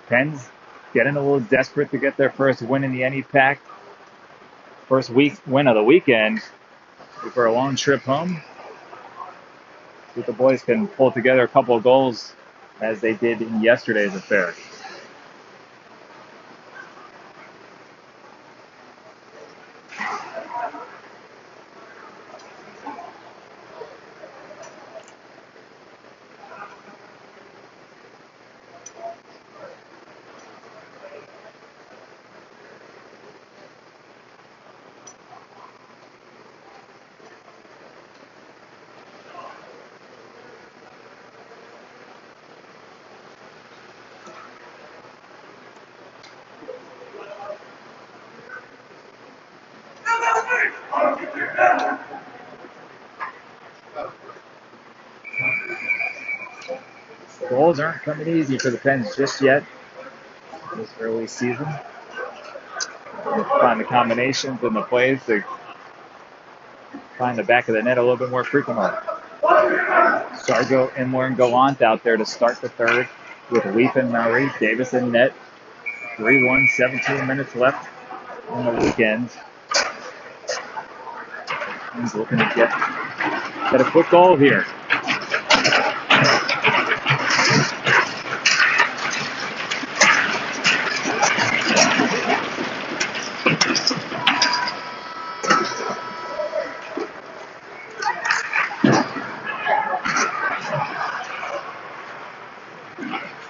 Pens getting a little desperate to get their first win in the NEPAC. First win of the weekend for a long trip home. See if the boys can pull together a couple of goals as they did in yesterday's affair. Goals aren't coming easy for the Pens just yet this early season. Find the combinations and the plays to find the back of the net a little bit more frequently. Sargo, Imler, and Gallant out there to start the third with Leaf and Murray. Davis in net. 3-1, 17 minutes left on the weekend. He's looking to get a quick goal here.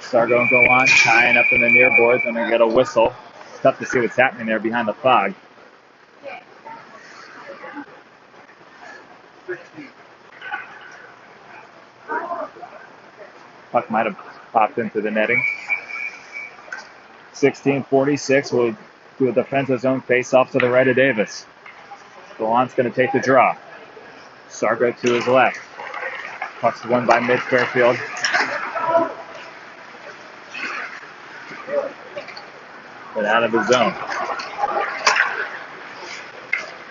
Sargo and Gallant tying up in the near boards, and they get a whistle. It's tough to see what's happening there behind the fog. Puck might have popped into the netting. 16:46 will do a defensive zone face-off to the right of Davis. Gallant's going to take the draw. Sargo to his left. Puck's won by mid-Fairfield. But out of the zone.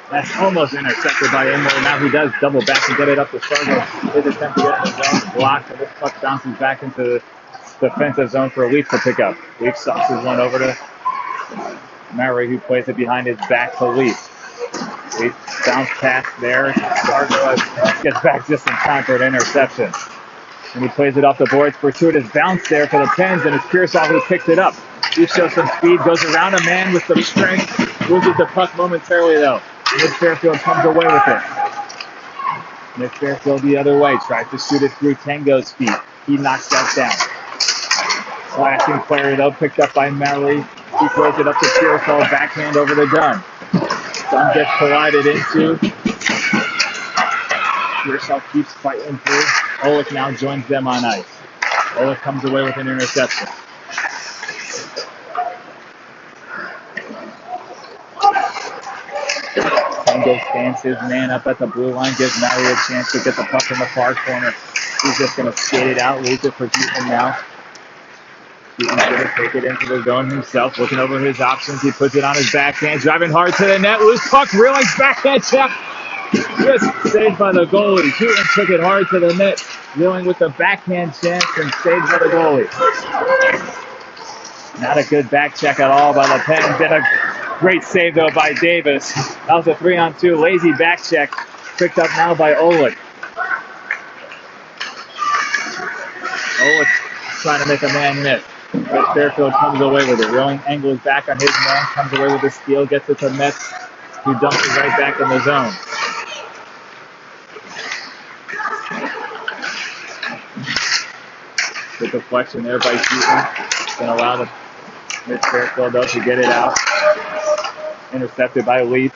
That's almost intercepted by Imler. Now he does double back and get it up to Sargo. His attempt to get in the zone blocked, and this puck bounces back into the defensive zone for Leaf to pick up. Leaf sauces one over to Murray, who plays it behind his back to Leaf. Leaf bounce pass there. Sargo gets back just in time for an interception. And he plays it off the boards. Fortuitous bounce there for the Pens, and it's Pearsall who picks it up. He shows some speed, goes around a man with some strength, loses the puck momentarily though. Mid-Fairfield comes away with it. Mid-Fairfield the other way, tries to shoot it through Tango's feet. He knocks that down. Slashing player though, picked up by Murray. He throws it up to Pearsall, backhand over to Dunn. Dunn gets collided into. Pearsall keeps fighting through. Olick now joins them on ice. Olick comes away with an interception. Tango stands his man up at the blue line, gives Murray a chance to get the puck in the far corner. He's just going to skate it out, leaves it for Heaton now. Heaton's going to take it into the zone himself, looking over his options. He puts it on his backhand, driving hard to the net. Loose puck, Reeling's backhand check. Just saved by the goalie. Heaton took it hard to the net. Reeling with the backhand chance and saved by the goalie. Not a good back check at all by the Pens. Did a great save though by Davis. That was a 3-on-2 lazy back check. Picked up now by Olick. Olick trying to make a man miss. But Fairfield comes away with it. Reeling angles back on his man, comes away with the steal, gets it to Metz, who dumps it right back in the zone. The deflection there by Heaton. Going to allow the mid-Fairfield though to get it out. Intercepted by Leaf.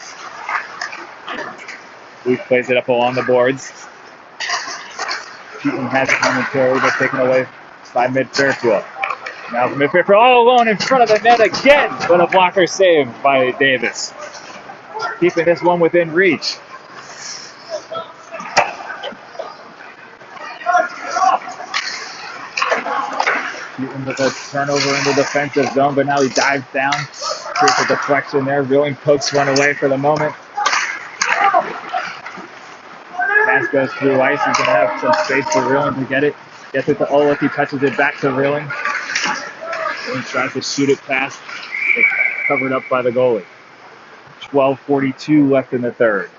Leaf plays it up along the boards. Heaton has it momentarily, but taken away by mid-Fairfield. Now mid-Fairfield all alone in front of the net again, but a blocker save by Davis. Keeping this one within reach. Heaton with a turnover in the defensive zone, but now he dives down. Here's a deflection there. Reeling pokes one away for the moment. Pass goes through ice. He's going to have some space for Reeling to get it. Gets it to Olick. He touches it back to Reeling. And tries to shoot it past. It's covered up by the goalie. 12:42 left in the third.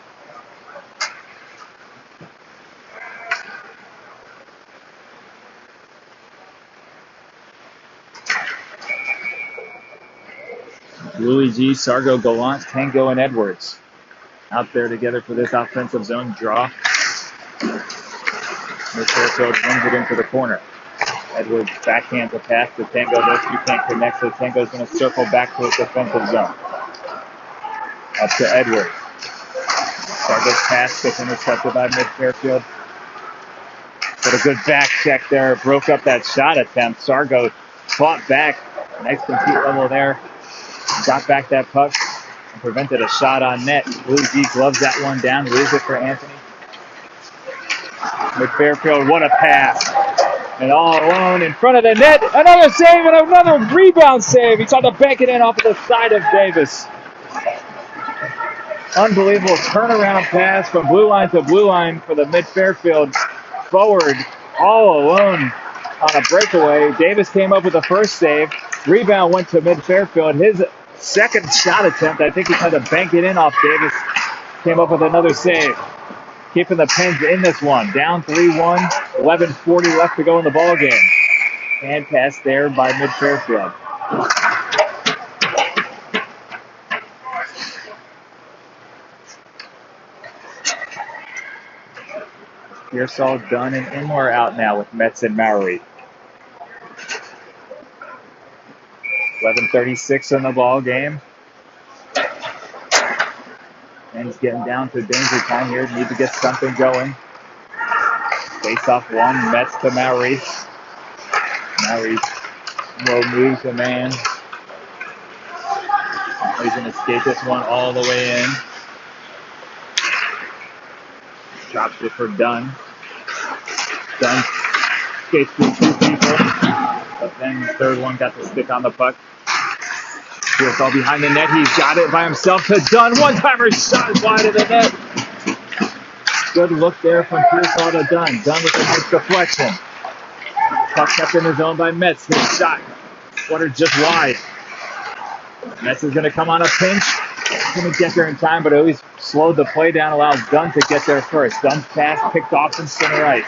Louis G, Sargo, Gallant, Tango, and Edwards out there together for this offensive zone draw. Fairfield wins it into the corner. Edwards backhand to pass to Tango. Those two can't connect, so Tango's going to circle back to his defensive zone. Up to Edwards. Sargo's pass gets intercepted by Fairfield. But a good back check there. Broke up that shot attempt. Sargo fought back. Nice compete level there. Got back that puck and prevented a shot on net. Louis G gloves that one down. Leaves it for Anthony. Fairfield, what a pass. And all alone in front of the net. Another save and another rebound save. He tried to bank it in off of the side of Davis. Unbelievable turnaround pass from blue line to blue line for the Fairfield forward, all alone on a breakaway. Davis came up with the first save. Rebound went to Fairfield. His second shot attempt, I think he tried to bank it in off Davis. Came up with another save. Keeping the Pens in this one. Down 3-1, 11:40 left to go in the ball game. Hand pass there by Fairfield. Pearsall, Dunn, and Inler out now with Metz and Mowry. 11:36 in the ball game. And he's getting down to danger time here. Need to get something going. Face off one, Metz to Mowry. Mowry low moves the man. He's going to skate this one all the way in. Drops it for Dunn. Dunn skates through two people. But then the third one got the stick on the puck. Pearsall behind the net. He's got it by himself to Dunn. One-timer shot wide of the net. Good look there from Pearsall to Dunn. Dunn with a nice deflection. Puck kept in the zone by Metz. His shot fluttered just wide. Metz is going to come on a pinch. He's going to get there in time, but at least slowed the play down, allows Dunn to get there first. Dunn's pass picked off in center ice.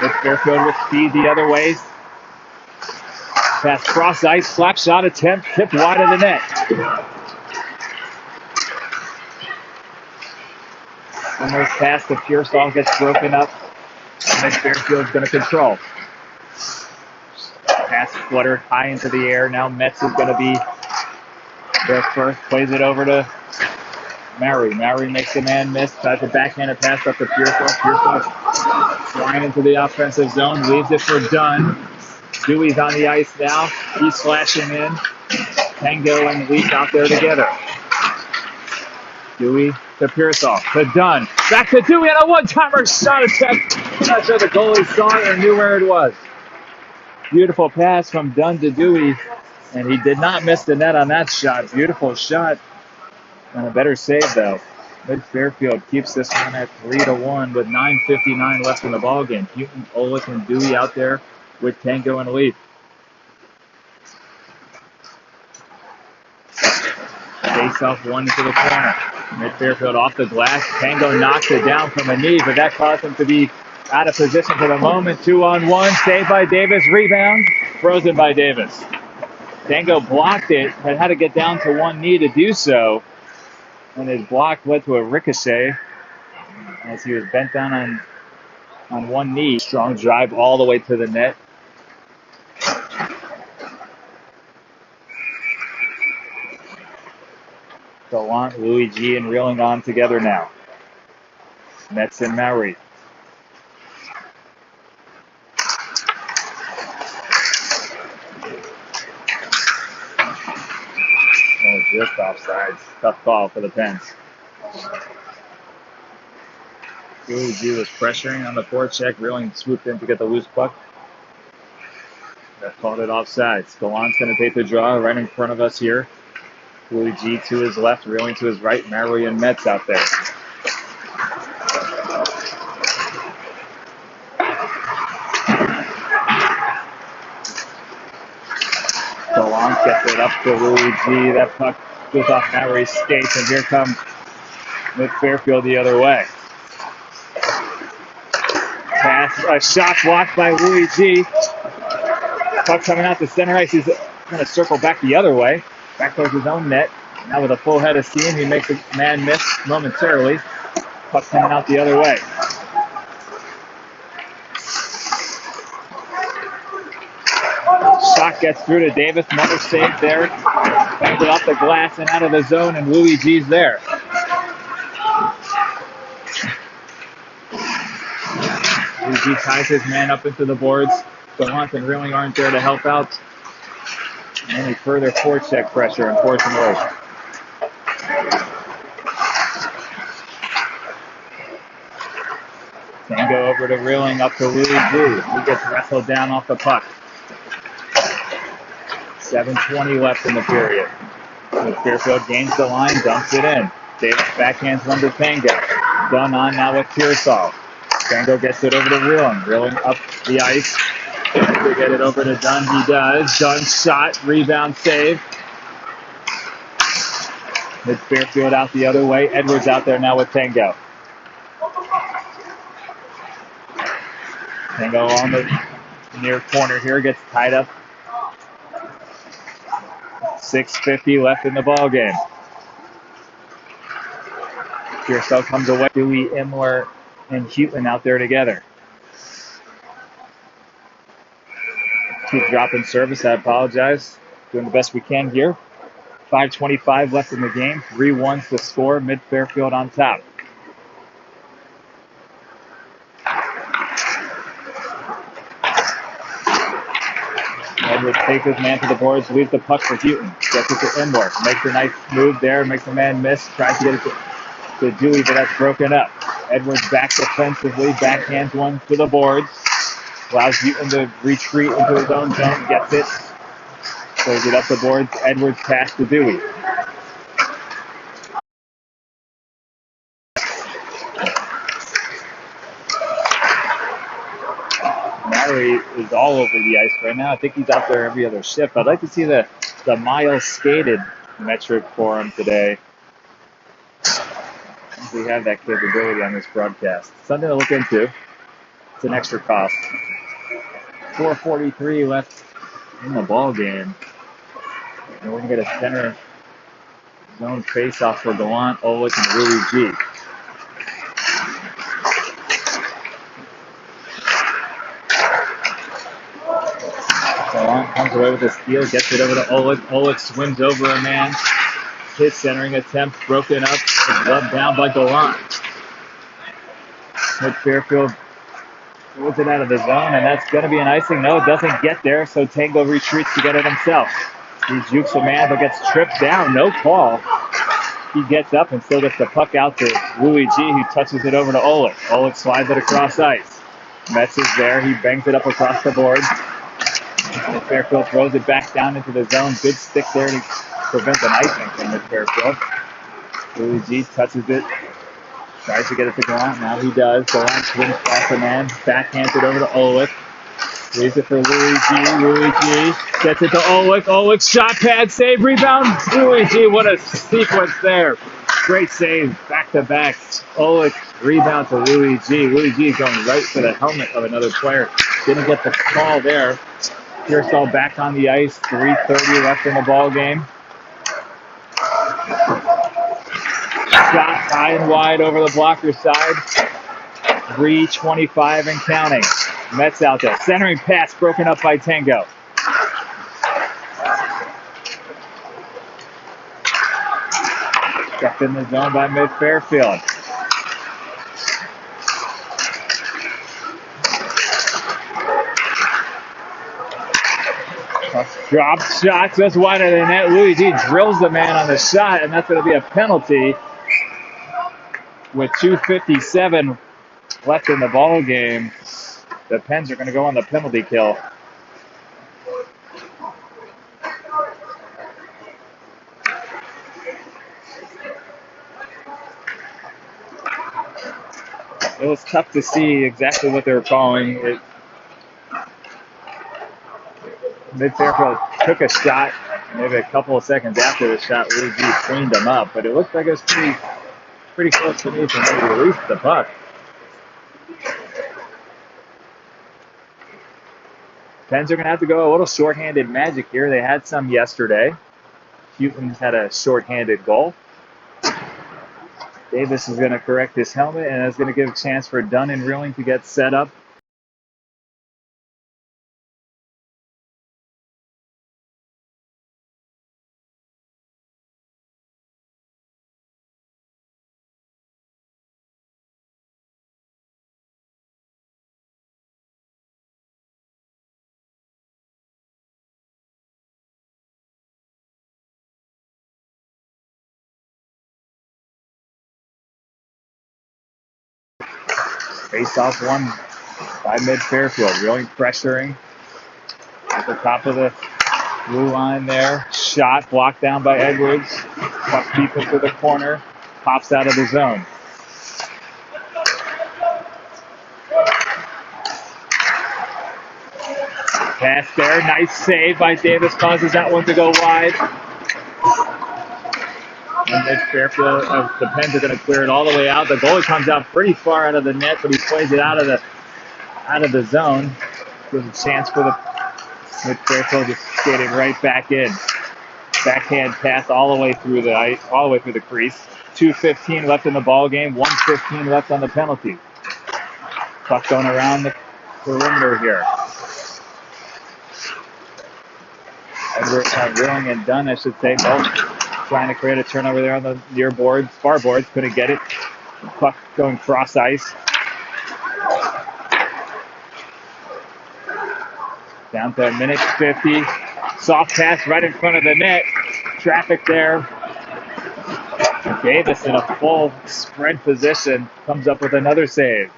With Fairfield with speed the other way. Pass cross ice, slap shot attempt, tipped wide of the net. Inler's pass to Pearsall gets broken up. And then Fairfield's going to control. Pass fluttered high into the air. Now Metz is going to be there first. Plays it over to Mowry. Mowry makes the man miss. Tries to backhand a pass up to Pearsall. Pearsall flying into the offensive zone. Leaves it for Dunn. Dewey's on the ice now. He's slashing in. Tango and Leak out there together. Dewey to Pearsall. To Dunn. Back to Dewey on a one-timer shot attempt. Not sure the goalie saw it or knew where it was. Beautiful pass from Dunn to Dewey. And he did not miss the net on that shot. Beautiful shot. And a better save, though. Fairfield keeps this one at 3-1 with 9:59 left in the ballgame. Houghton, Olick, and Dewey out there with Tango and Leaf. Face off one into the corner. Fairfield off the glass. Tango knocks it down from a knee, but that caused him to be out of position for the moment. 2-on-1. Saved by Davis. Rebound. Frozen by Davis. Tango blocked it, but had to get down to one knee to do so. And his block led to a ricochet as he was bent down on one knee. Strong drive all the way to the net. Gallant, Louis G, and reeling on together now. Metz and Mowry. Oh, just offsides. Tough call for the Pens. Louis G was pressuring on the forecheck. Reeling swooped in to get the loose puck. That called it offsides. Gallant's going to take the draw right in front of us here. Louis G to his left, Reeling to his right. Mowry and Metz out there. Gallant gets it up to Louis G. That puck goes off Mowry's skates, and here comes Fairfield the other way. Pass, a shot blocked by Louis G. Puck coming out to center ice. He's going to circle back the other way, back towards his own net. Now with a full head of steam, he makes a man miss momentarily. Puck coming out the other way. Shot gets through to Davis. Another save there. Bangs it off the glass and out of the zone, and Louis G's there. Louis G ties his man up into the boards. Gallant and Rilling aren't there to help out. Any further forecheck pressure, unfortunately. Tango over to Rilling, up to Louis G. He gets wrestled down off the puck. 7:20 left in the period. Fairfield gains the line, dumps it in. Davis backhands one to Tango. Dunn on now with Pearsall. Tango gets it over to Rilling. Rilling up the ice. To get it over to Dunn, he does. Dunn shot, rebound, save. Mid Fairfield out the other way. Edwards out there now with Tango. Tango on the near corner here, gets tied up. 6:50 left in the ball game. Pearsall comes away. Dewey, Imler, and Houghton out there together. Keep dropping service. I apologize. Doing the best we can here. 5:25 left in the game. 3-1's the score. Mid Fairfield on top. Edwards takes his man to the boards, leaves the puck for Houghton. Gets it to Imler. Makes a nice move there. Makes the man miss. Tries to get it to Dewey, but that's broken up. Edwards back defensively. Backhands one to the boards. Allows Houghton to retreat into his own zone. Gets it. Throws it up the boards. Edwards pass to Dewey. Murray is all over the ice right now. I think he's out there every other shift. I'd like to see the miles skated metric for him today. We have that capability on this broadcast. Something to look into. It's an extra cost. 4:43 left in the ball game. And we're going to get a center zone face-off for Gallant, Olick, and Louis G. Gallant comes away with a steal, gets it over to Olick. Olick swims over a man. His centering attempt broken up and gloved down by Gallant. Mid Fairfield throws it out of the zone, and that's going to be an icing. No, it doesn't get there, so Tango retreats to get it himself. He jukes a man, but gets tripped down. No call. He gets up and still gets the puck out to Louis G, who touches it over to Olick. Olick slides it across ice. Metz is there. He bangs it up across the board. And Fairfield throws it back down into the zone. Good stick there to prevent an icing from Mid Fairfield. Louis G touches it. Tries to get it to Gallant. Now he does. Gallant swings past the man. Backhands it over to Olick. Leaves it for Louis G. Louis G gets it to Olick. Olick shot pad save. Rebound. Louis G. What a sequence there. Great save. Back to back. Olick rebound to Louis G. Louis G going right for the helmet of another player. Didn't get the call there. Pearsall back on the ice. 3:30 left in the ball game. Shot high and wide over the blocker side. 3:25 and counting. Metz out there. Centering pass broken up by Tango. Kept in the zone by Mid Fairfield. Drop shot just wide of the net. Louis G drills the man on the shot, and that's going to be a penalty with 2:57 left in the ball game. The Pens are going to go on the penalty kill. It was tough to see exactly what they were calling. Mid Fairfield took a shot, maybe a couple of seconds after the shot, Louis G cleaned them up, but it looked like it was pretty close to me for him to release the puck. Pens are going to have to go a little shorthanded magic here. They had some yesterday. Houghton's had a shorthanded goal. Davis is going to correct his helmet, and it's going to give a chance for Dunn and Reeling to get set up. Face off one by mid-Fairfield. Reeling pressuring at the top of the blue line there. Shot blocked down by Edwards. Puck deep into the corner. Pops out of the zone. Pass there. Nice save by Davis. Causes that one to go wide. And mid-Fairfield, the Pens are going to clear it all the way out. The goalie comes out pretty far out of the net, but he plays it out of the zone. Gives a chance for the mid-Fairfield to skate it right back in. Backhand pass all the way through the ice, all the way through the crease. 2:15 left in the ball game. 1:15 left on the penalty. Puck going around the perimeter here. Edwards, Reeling, and Dunn, I should say, both trying to create a turnover there on the near boards, far boards. Couldn't get it. Puck going cross ice. Down to a minute 50. Soft pass right in front of the net. Traffic there. Davis in a full spread position comes up with another save.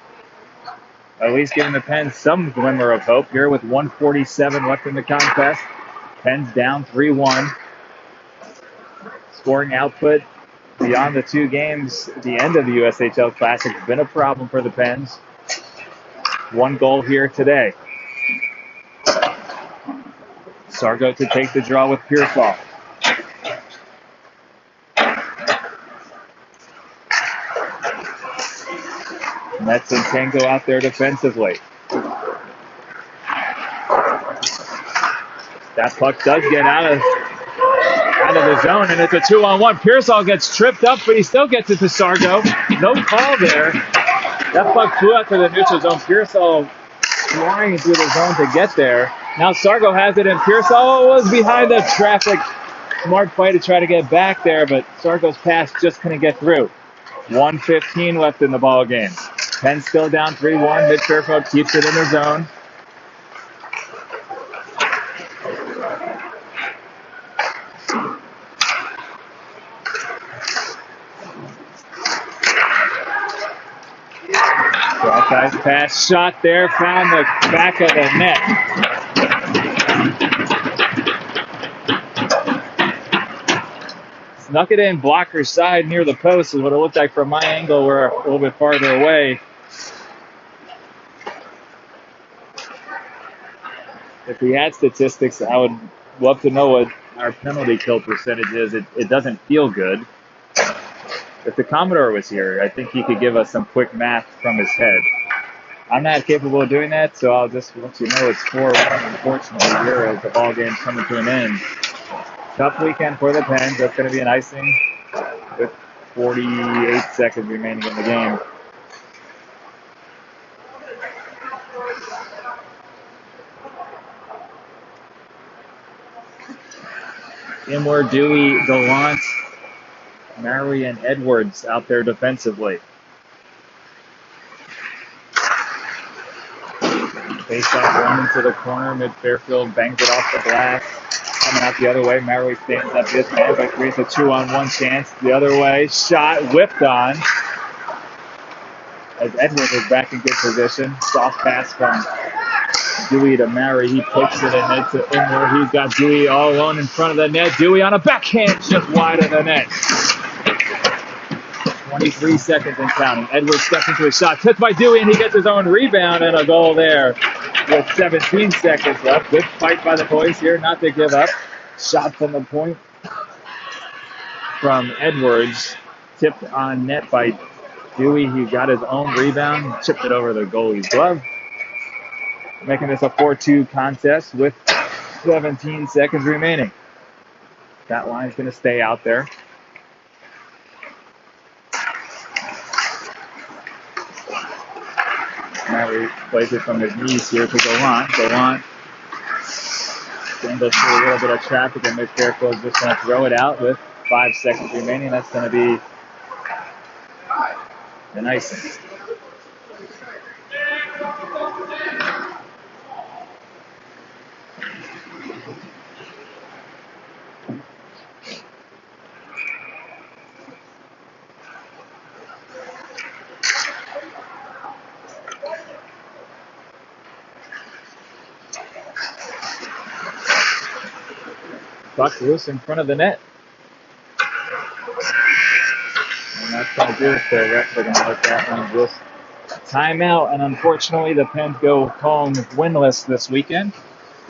At least giving the Pens some glimmer of hope here with 1:47 left in the contest. Pens down 3-1. Scoring output beyond the two games at the end of the USHL Classic has been a problem for the Pens. One goal here today. Sargo to take the draw with Pearsall. Mets and Tango out there defensively. That puck does get out of the zone, and it's a 2-on-1. Pearsall gets tripped up, but he still gets it to Sargo. No call there. That puck flew out to the neutral zone. Pearsall flying through the zone to get there. Now Sargo has it, and Pearsall was behind the traffic. Smart play to try to get back there, but Sargo's pass just couldn't get through. 1:15 left in the ball game. Pens still down 3-1. Mid-Fairfield keeps it in the zone. Nice pass shot there, found the back of the net. Snuck it in blocker side near the post is what it looked like from my angle. We're a little bit farther away. If we had statistics, I would love to know what our penalty kill percentage is. It doesn't feel good. If the Commodore was here, I think he could give us some quick math from his head. I'm not capable of doing that, so I'll just let you know it's 4-1, unfortunately, here as the ball game's coming to an end. Tough weekend for the Pens. That's going to be an icing with 48 seconds remaining in the game. Imler, Dewey, Gallant, Mary, and Edwards out there defensively. Face off one into the corner. Mid-Fairfield bangs it off the glass. Coming out the other way. Mary stands up his man, but creates a 2-on-1 chance. The other way. Shot whipped on. As Edwards is back in good position. Soft pass from Dewey to Mary. He pokes it and it's in where he's got Dewey all alone in front of the net. Dewey on a backhand just wide of the net. 23 seconds and counting. Edwards steps into a shot. Tipped by Dewey, and he gets his own rebound and a goal there with 17 seconds left. Good fight by the boys here, not to give up. Shot from the point from Edwards. Tipped on net by Dewey. He got his own rebound. Chipped it over the goalie's glove. making this a 4-2 contest with 17 seconds remaining. That line's going to stay out there. Mary plays it from his knees here to Gallant. Gallant then goes through a little bit of traffic, and McFairfield is just going to throw it out with 5 seconds remaining. That's going to be an icing. Puck loose in front of the net. And that's going to do it there. Refs are going to let that one just timeout. And unfortunately, the Pens go home winless this weekend.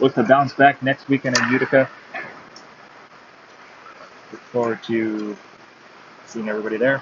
Look to bounce back next weekend in Utica. Look forward to seeing everybody there.